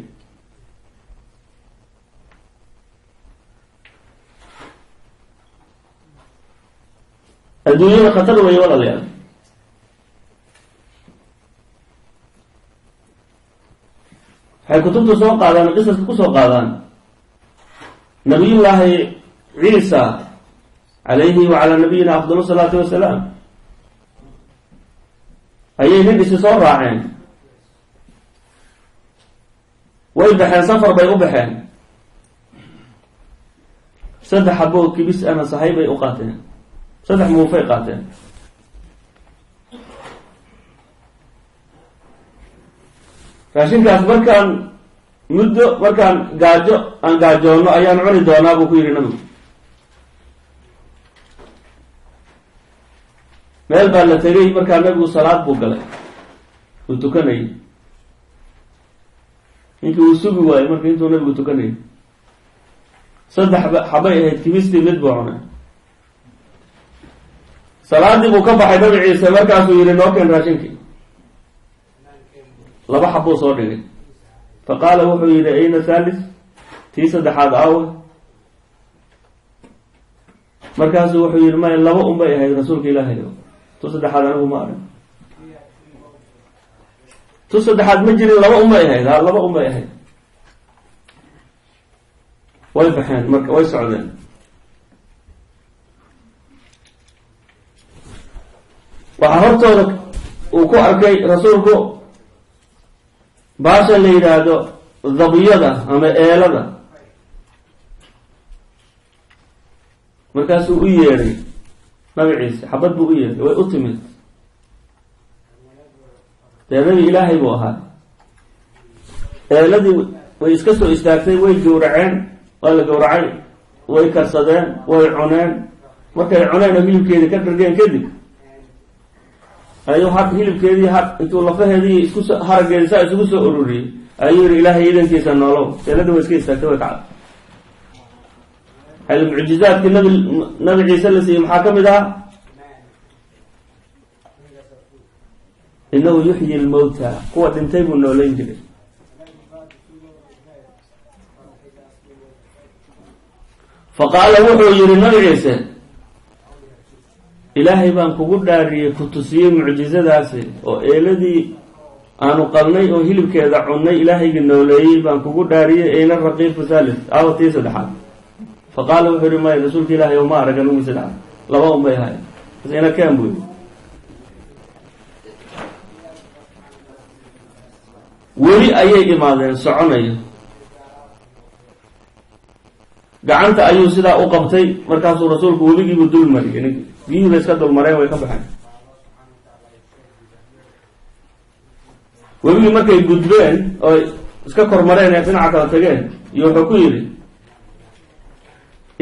adduunyada khatar weeye walaalayaal waxay kutubta soo qaadaan qisaska ku soo qaadaan nabiyullaahi ciisa calayhi wacalaa nabiyina afdal salaatu wasalaam ayay nin isi soo raaceen way baxeen safar bay u baxeen 3 xabo kibis ana sahay bay u qaateen 3 muufay qaateen raashinkaas markaan muddo markaan gaajoono ayaan cuni doonaa buu ku yidhi nabigu meel baa la tegay markaa nabigu salaad buu galay uu tukanayay ninkii uu sugi waayey marka intuu nabigu tukanayay 3 xabay ahayd kibistii mid buu cunay salaadii buu ka baxay nabi ciise markaasuu yidhi noo keen raashinkii 2 xabuu soo dhigay faqaala wuxuu yidhi ayna thalith tii 3aad aawe markaasuu wuxuu yidhi maya 2 unbay ahayd rasuulka ilaahay tu 3aad anigu ma arag tu 3aad ma jirin 2 unbay ahayd 2 unbay ahayd way baxeen marka way socdeen waxaa hortooda uu ku arkay rasuulku baasha la yidhaahdo dabiyada ama eelada markaasuu u yeedhay nabi ciise xabad buu u yeedhay way u timid dee nabi ilaahay buu ahaa eeladii way iska soo istaagtay way gowraceen waa la gowracay way karsadeen way cuneen markay cuneen oo hilibkeedii ka dhargeen kadib ayuu hilibkeedii intuu lafaheedii isku harageedii saa isugu soo ururiyey ayuu yidhi ilaahay iidankiisa noolow eeladii way iska istaagtay way kacday hal mucjizaadkii nabi ciise la siiyey maxaa ka mid ahaa innahu yuxyi lmawta kuwa dhintay buu noolayn jiray faqaala wuxuu yidhi nabi ciise ilaahay baan kugu dhaariyey ku tusiyey mucjizadaasi oo eeladii aanu qabnay oo hilibkeeda cunnay ilaahayga nooleeyey baan kugu dhaariyey ayna raqiifu thalith aawa tii 3aad faqaala wuxuu yidhi maya rasuulka ilaahay uma arag anugu 3aad 2 unbay ahay bas ina keen buu yidhi weli ayay imaadeen soconayo gacanta ayuu sidaa u qabtay markaasuu rasuulku weligiibuu dul mariyey nink biyihii bay iska dulmareen way ka baxeen weligii markay gudbeen oo iska kormareen ee dhinaca kala tageen iyo wuxuu ku yidhi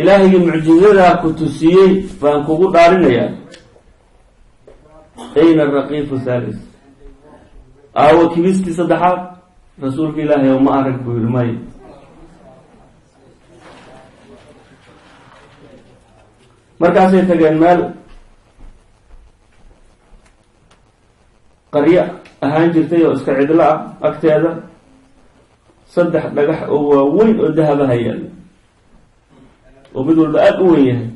ilaahaygi mucjizadaa ku tusiyey baan kugu dhaarinayaa ayna raqiifu thalith aawo kibistii 3aad rasuulka ilaahay oo ma arag buu yidhi may markaasay tageen meel qaryo ahaan jirtay oo iska cidlo ah agteeda 3 dhagax oo waaweyn oo dahabaha yaalla oo mid walba aada u weyn yahay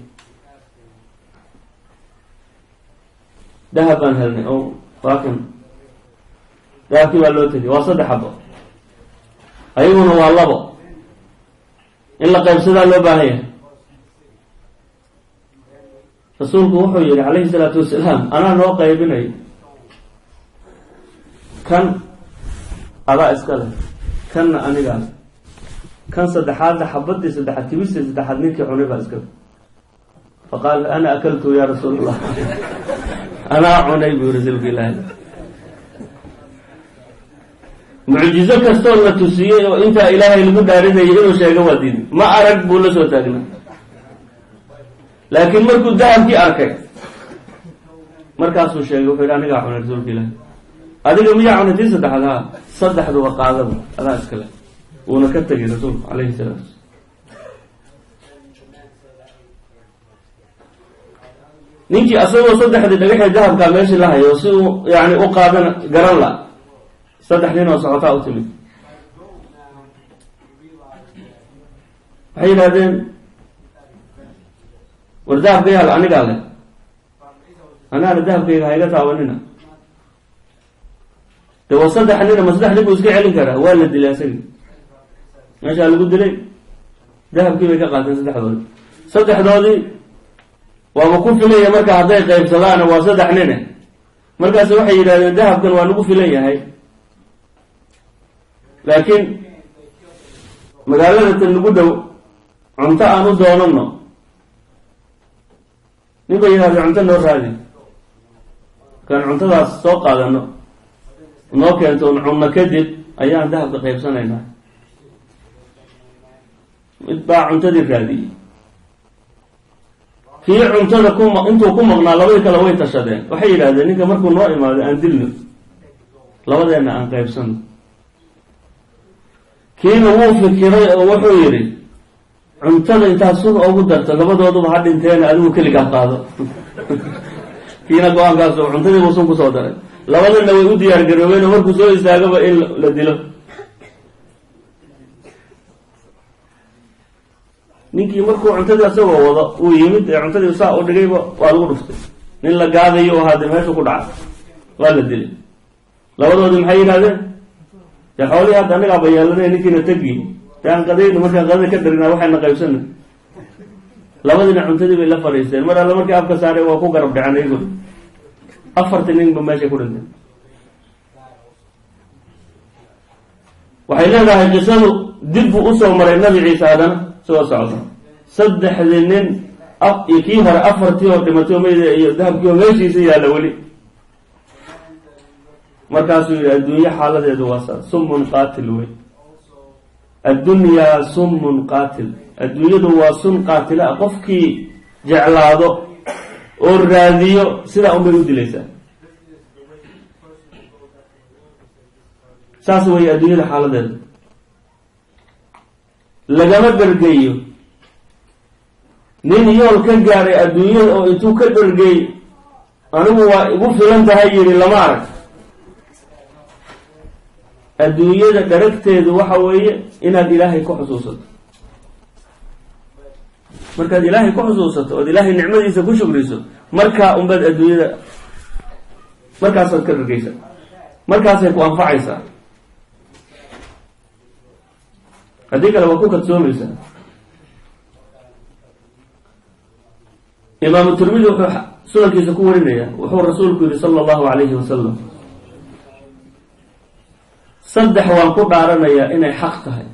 dahab baan helnay oo waakan dahabkii baa loo tegay waa 3 xabo ayaguna waa 2 in la qaybsadaa loo baahan yahay rasuulku wuxuu yidhi calayhi salaatu wasalaam anaa noo qaybinay kan adaa iska leh kanna anigaa leh kan 3aadda xabadii 3aad kibistii 3aad ninkii cunay baa iska leh faqaala ana akaltu ya rasuul allah anaa cunay buu rasuulka ilaahay mucjizo kastoo la tusiyey oo intaa ilaahay lagu dhaarinayay inuu sheego waa diiday ma arag buu la soo taagnaa laakiin markuu dahabkii arkay markaasuu sheegay wuxuu yidhi anigaa cunay rasuulka ilaahay adiga miyaa cunay tii 3aad haa 3 waa qaadaba adaa iskale wuuna ka tegay rasuulku calayhi salaatu ninkii asagoo 3 dhagaxee dahabkaa meeshii la hayo si uu yani u qaadan garan la 3 nin oo socotaa u timid waxay yidhahdeen war dahabka yaal anigaa leh anaana dahabkayga hayga taabanina de waa 3 nin ama 3 nin buu iska celin karaa waa la dilay asagii meeshaa lagu dilay dahabkii bay ka qaateen 3doodii waaba ku filaya marka hadday qaybsadaana waa 3 nine markaas waxay yidhahdeen dahabkan waa nagu filan yahay laakiin magaalada tan lagu dhow cunto aan u doonano ninba yidhahda cunto noo raadi kaan cuntadaas soo qaadano noo keento un cunno kadib ayaan dahabka qaybsanaynaa. mid baa cuntadii raadiyey, kii cuntada intuu ku maqnaa labadii kale way tashadeen, waxay yidhahdeen ninka markuu noo imaado aan dilno, labadeenna aan qaybsano. kiina wuu fikiray oo wuxuu yidhi cuntada intaad suga ugu darto labadooduba ha dhinteena adigu keligaa qaado. kiina go-aankaas oo cuntadii buu sun kusoo daray, labadana way u diyaar garoobeen oo markuu soo istaagaba in la dilo. ninkii markuu cuntadii asagoo wado uu yimid ee cuntadii saa u dhigayba waa lagu dhuftay, nin la gaadayo oo hadee meeshu ku dhacay waa la dilay. labadoodii maxay yidhahdeen dee xoolihii hadda anagaaba yeelanay ninkiina tegi dee aan qadayno, markaan qadada ka dharinaa waxayna qaybsana. labadiina cuntadii bay la fadhiisteen, mar alle markii afka saaray waa ku garab dhaceen iyagu, 4 ninba meeshay ku dhinteen. waxay leedahay qisadu dib buu usoo maray nabi ciise haddana soo socda, 3 nin iyo kii hore 4tii oo dhimatay mayda iyo dahabkii oo meeshiisa yaalla weli. markaasuu yidhi adduunye xaaladeedu waa saa, sumun qaatil wey. addunyaa sumun qaatil, adduunyadu waa sun qaatila ah, qofkii jeclaado oo raadiyo sidaa unbay u dilaysaa. saas wey adduunyada xaaladeedu, lagama dhergeeyo. nin yool ka gaaray adduunyada oo intuu ka dhergey anigu waa igu filan tahay yidhi lama arag. adduunyada dharagteedu waxa weeye inaad ilaahay ku xusuusato. markaad ilaahay ku xusuusato ood ilaahay nicmadiisa ku shukriso, markaa unbaad adduunyada markaasaad ka dhargeysaa, markaasay ku anfacaysaa. haddii kale waa ku kadsoomaysaa. imaamu tirmidi wuxuu sunankiisa ku warinaya, wuxuu rasuulku yihi sala allahu calayhi wasalam, 3 waan ku dhaaranayaa inay xaq tahay.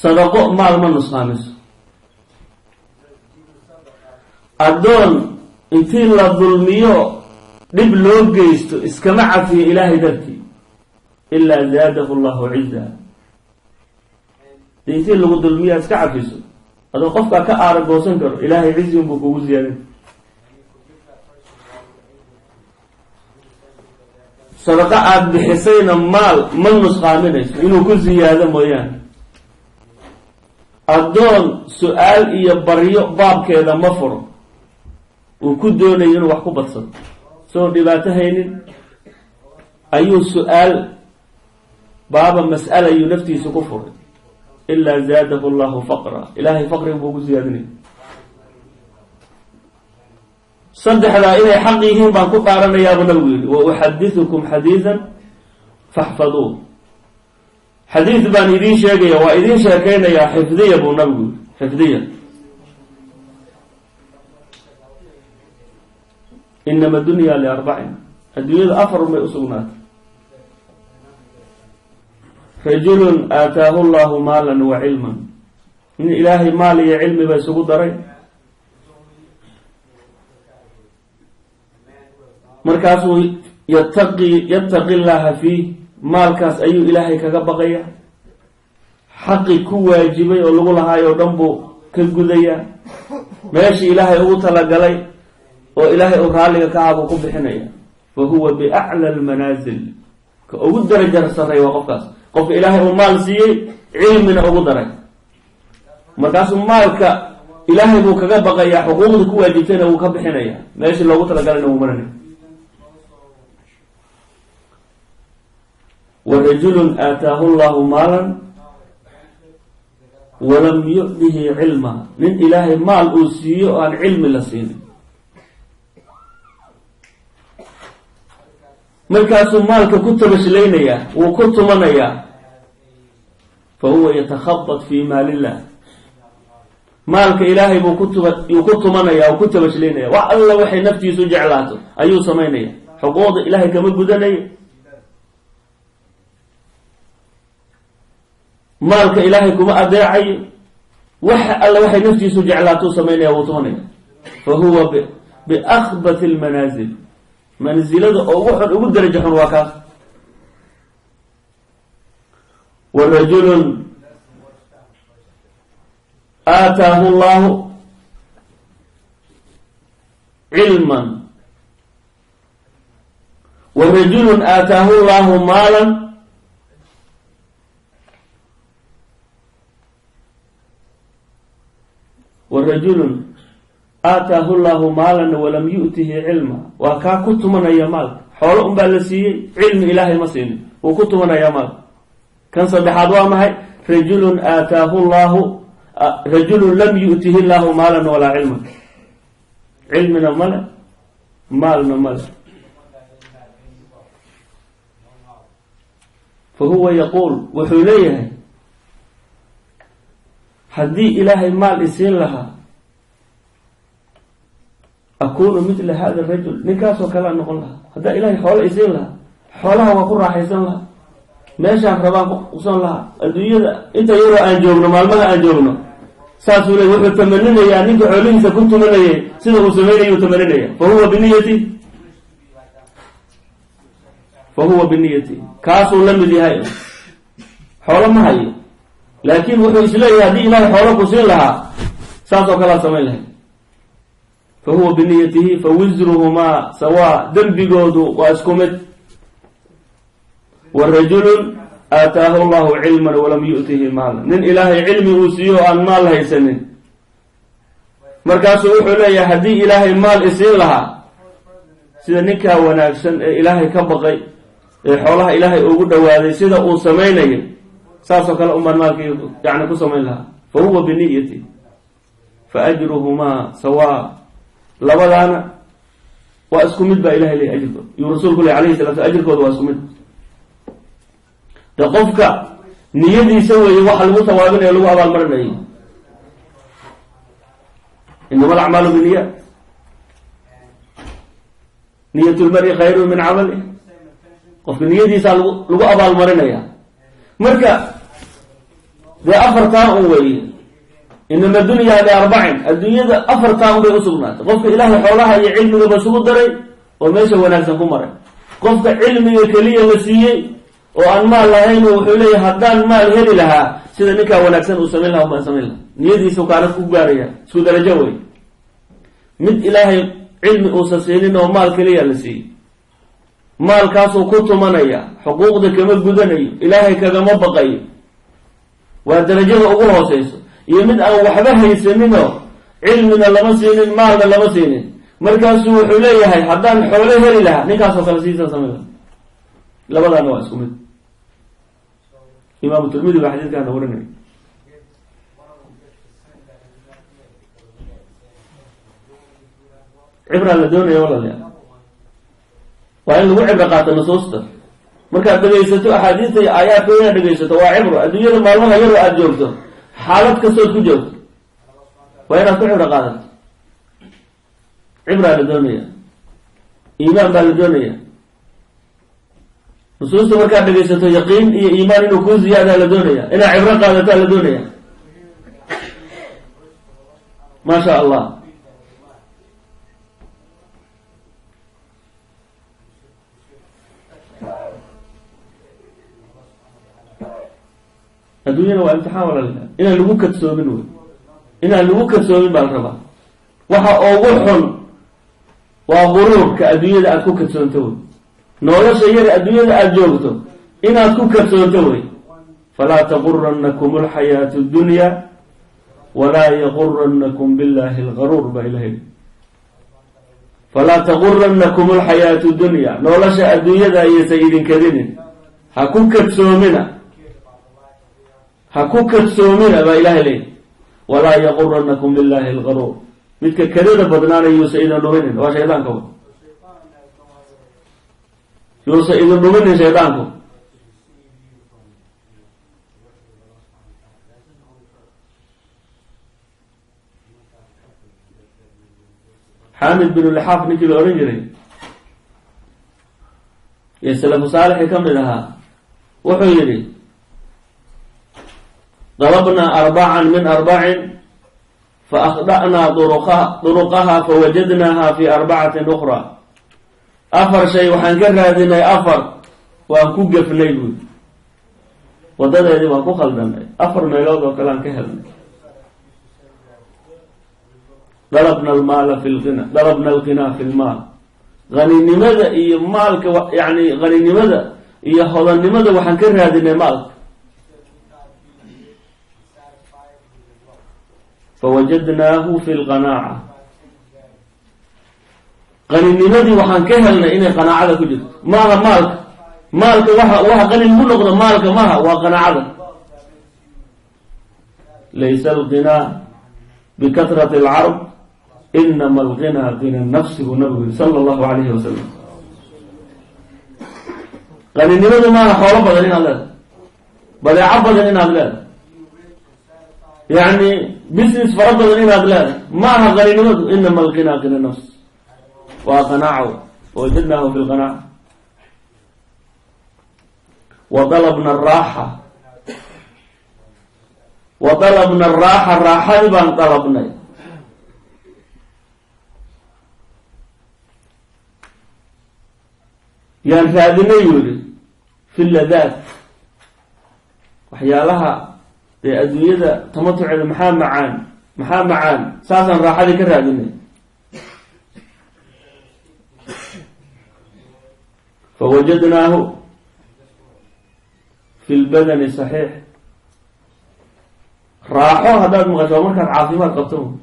sadaqo maal ma nusqaamiso. addoon intii la dulmiyo dhib loo geysto iskama cafiyo ilaahay dartii ilaa zaadahu allahu ciza. de intii lagu dulmiyaa iska cafiso adoo qofkaa ka aaragoosan karo, ilaahay cizi unbuu kugu ziyaadin. sadaqa aada bixisayna maal ma nusqaaminayso, inuu ku ziyaado mooyaane. addoon su-aal iyo baryo baabkeeda ma furo, uu ku doonayo inuu wax ku badsado, soo dhibaato haynin ayuu su-aal baaba mas'ala ayuu naftiisa ku furay, ilaa zaadahu allahu faqra, ilaahay faqriga buu ku ziyaadinaya. 3daa inay xaq yihiin baan ku dhaaranayaabuu nabigu yidhi, wa uxadithukum xadiidan faxfaduu, xadiid baan idiin sheegaya, waa idiin sheekaynayaa, xifdiya buu nabigu yidhi, xifdiya. inama dunya li4, adduunyada 4 bay usugnaatay. rajulun aataahu allahu maalan wa cilman, in ilaahay maal iyo cilmi ba isugu daray, markaasuu yattaqi llaha fiih, maalkaas ayuu ilaahay kaga baqaya, xaqi ku waajibay oo lagu lahaay oo dhan buu ka gudaya, meeshii ilaahay ugu talagalay oo ilaahay uu raalliga ka aha buu ku bixinaya. fa huwa biacla almanaasil, ka ugu daraja sarray waa qofkaas, qofka ilaahay uu maal siiyey cilmina ugu daray, markaasuu maalka ilaahay buu kaga baqayaa, xuquuqda ku waajibtayna wuu ka bixinaya, meeshii loogu talagalayna wuu maranaya. warajulun aataahu allahu maalan walam yu'dihi cilma, nin ilaahay maal uu siiyo oo aan cilmi la siinin, markaasuu maalka ku tabashlaynayaa, wuu ku tumanayaa. fa huwa yatakhabat fii maalillah, maalka ilaahay buu ku tumanaya oo ku tabashleynaya, wax alla waxay naftiisu jeclaato ayuu samaynaya, xuquuqda ilaahay kama gudanaya. مالك إلهي كما أدعي الله وحي نفسي سجعلاته سميني وطوني فهو بأخبث المنازل منزلة أو وحد أقول درجة حنواكا ورجل آتاه الله علما ورجل آتاه الله مالا ورجل آتاه الله مالا ولم يؤته علما وكا كنت من يا مال حول بالسي علم إلهي مسين وكنت من يا مال كان صدحات وامهي رجل آتاه الله رجل لم يؤته الله مالا ولا علما علمنا مال مالنا مال فهو يقول وحليه حدي إلهي مال إسين لها أكون مثل هذا الرجل نكاس وكلا نقول لها هذا إلهي حول إسين لها حولها وقل راح يسين لها ماشي أخربان قصان لها الدنيا أنت يرى أنجوبنا مال ماذا أنجوبنا ساسو لي وحو تمنين يا نيك علين كنت مني سيده سميني وتمنين فهو بنيتي بنيتي كاسو لم يهاي حول ما هي لكن وحو إسلام هذه إلهي حولك وسين لها ساسو كلا سمين لها فهو بنيته فوزرهما سواء ذنبي قودو واسكمت والرجل آتاه الله علما ولم يؤته مالا من إلهي علمي وسيو أن مال هيسنين مركاسو وحو هدي إلهي مال إسين لها سيدا نكا وناكسن إلهي كبقي حولها إلهي أقود وهذه سيدا أوسميني ساسو كلا أمان مالك يعني كسمين لها فهو بنيته فأجرهما سواء لبدانا واسكمد با إلهي لي أجركم يرسول كله عليه السلام أجركم واسكمد تقفك نيدي سوي وحل متوابين يلو أبا المرنين إنما الأعمال بالنيات نية المرء خير من عمله قفك نيدي سالو أبا المرنين مركا ذي أفرطان أولي إنما الدنيا لأربع الدنيا أفرطان بأسرنات قفك إلهي حولها يعلم بسوط دري وميسا وناسا كمرا قفك علمي كليا وسيئي وأن مال لهين وحولي هدان مال هلي لها سيدا نكا ونكسن وسمين لها وما سمين لها نيدي سوكارت كبارية سو درجوي مد إلهي علم أساسينين ومال كليا لسي مال كاسو كنتو منايا حقوق دا كمال قدني إلهي كذا مبقي ودرجة أقولها سيسو يمد أو وحبها يسمينه علمنا لما سينين مالنا لما سينين مركاسو وحولي هاي هدان حولي هلي لها نكاسو كالسيسا سمين لها لبدا نوع اسكمد إمام الترمذي بحديث كان ورني عبرة لدونه ولا لا وإن لو عبرة قاعدة نصوصته مركز دقيسته أحاديث آيات وين دقيسته وعبرة الدنيا ما لها يروى أجوبته حالات كسر كجوبته وين أكون عبرة قاعدة عبرة لدونه إيمان بالدونه نصوص مركز دقيسته يقين إيمان إنه كون زيادة لدونه إنه عبرة قاعدة لدونه ما شاء الله الدنيا هو امتحان ولا لا إن لو كتسومين إن لو كتسومين بالربا waxa ugu xun waa quruurka adduunyada aad ku kadsoonto nolosha yar adduunyada aad joogto inaad ku kadsoonto way fala taqurrannakum alhayatu ad-dunya wala yaghurrannakum billahi al-gharur ba ilahi fala taqurrannakum alhayatu ad-dunya nolosha adduunyada ay sayidin kadinin ha ku kadsoomina حكوكت سومين أبا إله لي ولا يغرنكم بالله الغرور مثل كريدة بدنان يوسئذ النمين وشيطانكم يوسئذ النمين شيطانكم حامد بن اللحاف نكي الأورنجري يسلف صالح كم لها وحيري ضربنا 4 من 4 فأخطأنا طرقها فوجدناها في 4 أخرى. أفر شيء وحنكر هذه أفر وأنكو قفني وضد يدي وأنكو خلدنا أفر ميلود وكلام كهلنا. ضربنا المال في الغنى، ضربنا الغنى في المال. غني لماذا إيه مالك يعني غني لماذا إيه هذا لماذا وحنكر هذه مالك. فوجدناه في القناعة. غني لماذا وحنكهلنا إنه قناعة كجد مالك وها غني المنغض مالك ماها وقناعة. ليس الغنى بكثرة العرض إنما الغنى غنى النفس والنبي صلى الله عليه وسلم. غني لماذا ماها حوالي بدلين هذا بدأ عبدين هذا يعني بزنس فرض بدلين هذا ماها غني لماذا إنما الغنى غنى النفس وقناعه ووجدناه في القناعة. وطلبنا الراحة الراحة بان طلبنا يعني فادنا يوري في اللذات وحيالها لأدوية تمتع محام معان ساسا راحة كرادنا. فوجدناه في البدن صحيح. راحوا هذا مغشوا كان عافيمات قبتهم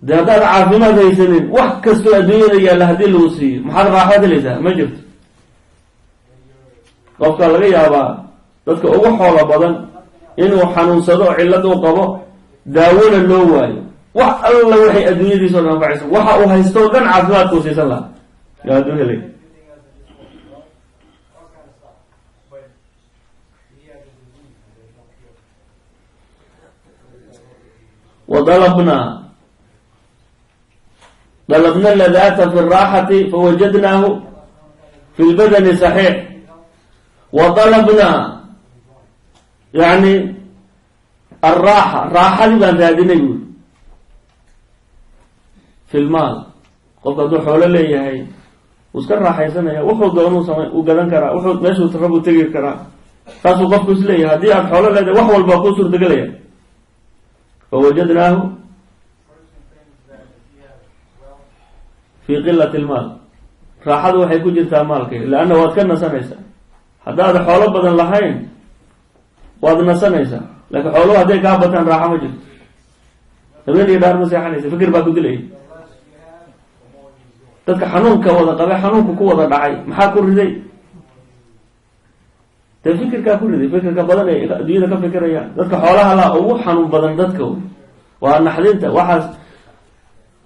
ده هذا عافيمات هي سنين وحكستوا أدوية يا لهدي الوصي محل راحات ليسا ما جبت قفك لغا يابا dadka ugu xoolo badan inuu xanuunsado cilad uu qabo daawada loo waayo wax alla waxay adduunyadiisa oo anfacayso waxa uu haysto dhan caafimaad ku siisan lahaa yaa duu helay. وضربنا اللذات في الراحة فوجدناه في البدن صحيح. وطلبنا يعني الراحة لبان هذه يقول في المال قلت دو حول لي هي وسكر راحة يسنى وحود دونو سمي وقدن كرا وحود ماشي وتربو تغير كرا تاسو قفكس لي هذه حول لي وحول باقو سور دغلي. فوجدناه في قلة المال. راحة waxay ku jirtaa maalka laana waad ka nasanaysa hadaad xoolo badan lahayn waad nasanaysa laakiin xoolo haday ka badan raaxo ma jirto habeenii dhaar ma seexanaysa fikir baa ku dilay dadka xanuunka wada qaba xanuunku ku wada dhacay maxaa ku riday fikirka ku riday fikirka badan ee adduunyada ka fikiraya dadka xoolaha la ugu xanuun badan dadka waa naxdinta waxaas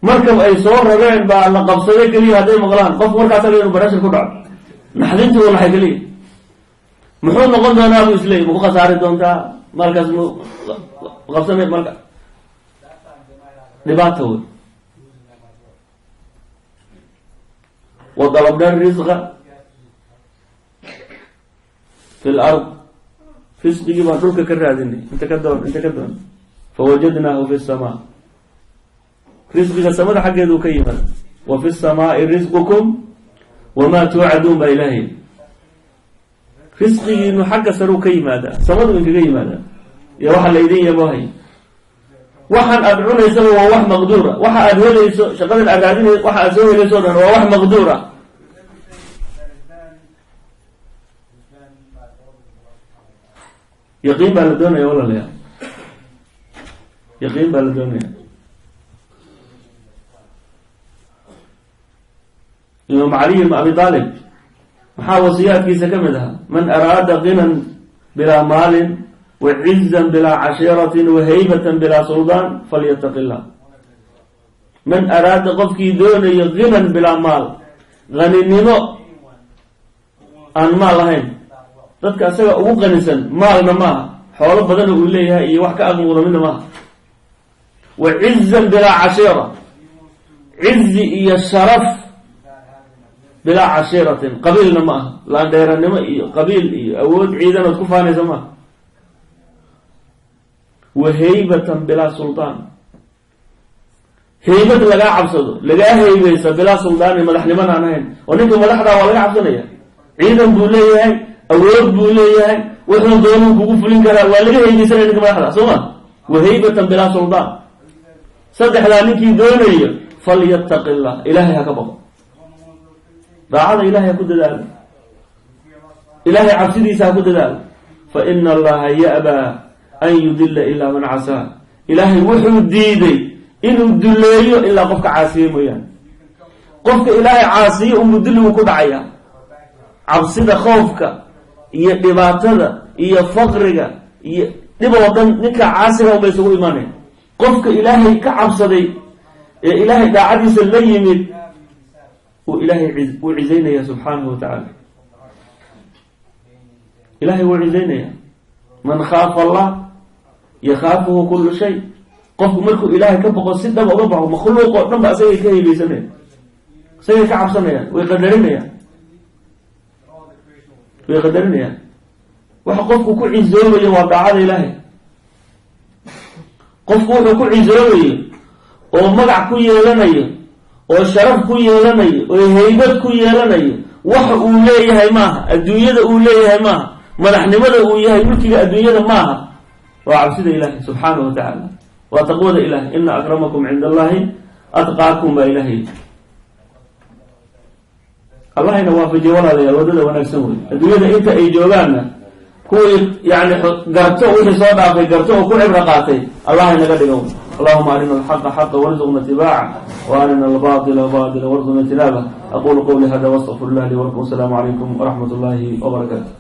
markab ay soo rageen baa la qabsaday kaliya haday maqlaan qof markaas ay inuu barashar ku dhaco naxdintu wala hay kaliya muxuu noqon doonaa abu islay muxuu khasaari doontaa markaas mu qabsanay marka dhibaato وضربنا الرزق في الأرض فسقي ما ترك كرادني انت كدون فوجدناه في السماء رزق السماء حق يدو كيما وفي السماء رزقكم وما توعدون بإلهي رزقي إنه حق سرو كيما ده سماء من كيما ده يا واحد ليدين يا باهي واحد أدعون يسوي وواحد مقدورة واحد أدعون يسوي شغل الأقادين واحد أسوي يسوي وواحد مقدورة يقين بالدنيا ولا لا يقين بالدنيا إمام علي بن أبي طالب محا وصيات كيسا كمدها من أراد غنى بلا مال وعزا بلا عشيرة وهيبة بلا سلطان فليتق الله. من أراد قفكي دون غنى بلا مال غني نمو أن مال هين dadka asaga ugu qanisan maalna ma xoolo badan uu leeyahay iyo wax ka aqmuuda midna ma wa izzan bila ashira izzi iyo sharaf bila ashiratin qabilna ma la dheeranimo iyo qabil iyo awood ciidan oo ku faanaysa ma وهيبة بلا سلطان هيبة لغا عبصده لغا هيبة بلا سلطان مدح لمن عنهين ونكو مدح دا ولغا عبصده عيدا بوليه أولاد بوليه وإحنا دونهم كوكوفلين كلا ولغا هيبة سنة نكو مدح دا سوما وهيبة بلا سلطان صدح لانكي دونيه فليتق الله إلهي هكبه راعد إلهي كد ذلك إلهي عبسدي ساكد ذلك فإن الله يأبى أن يدل إلا من عساه إلهي وحو ديدي إنه دليه إلا قفك عاسيه ميان قفك إلهي عاسيه ومدله كدعيا عبسد خوفك إيا دباتنا إيا فقرك إيا دبا وطن نكا عاسيه وميسوه إيمانه قفك إلهي كعبسدي إلهي داعدي سليمت وإلهي وعزينا يا سبحانه وتعالى إلهي وعزينا يا من خاف الله يخافه كل شيء قف ملكه إلهي كبقى السدة وقبعه مخلوق ونبع سيئ كهي بيسنه سيئ كعب سنة ويقدرنا يا ويقدرنا يا وحقفه كل عزوه وقعاد إلهي قفه كل عزوه ومقع كل يلنيه وشرف كل يلنيه وهيبت كل يلنيه وح أوليه معها الدنيا أوليه معها ملحنمده أوليه ملكي الدنيا معها وعبسد إلهي سبحانه وتعالى وتقوى إلهي إن أكرمكم عند الله أتقاكم بإلهي الله ينوافجي ولا ذي الودد ونكسوه الدنيا إنت أي جوغانا كوي يعني قرته وحي صادع في قرته وكل عبرقاتي الله ينقدقون اللهم أرنا الحق حقا وارزقنا اتباعه وأرنا الباطل باطلا وارزقنا اجتنابه أقول قولي هذا واستغفر الله لي ولكم. السلام عليكم ورحمة الله وبركاته.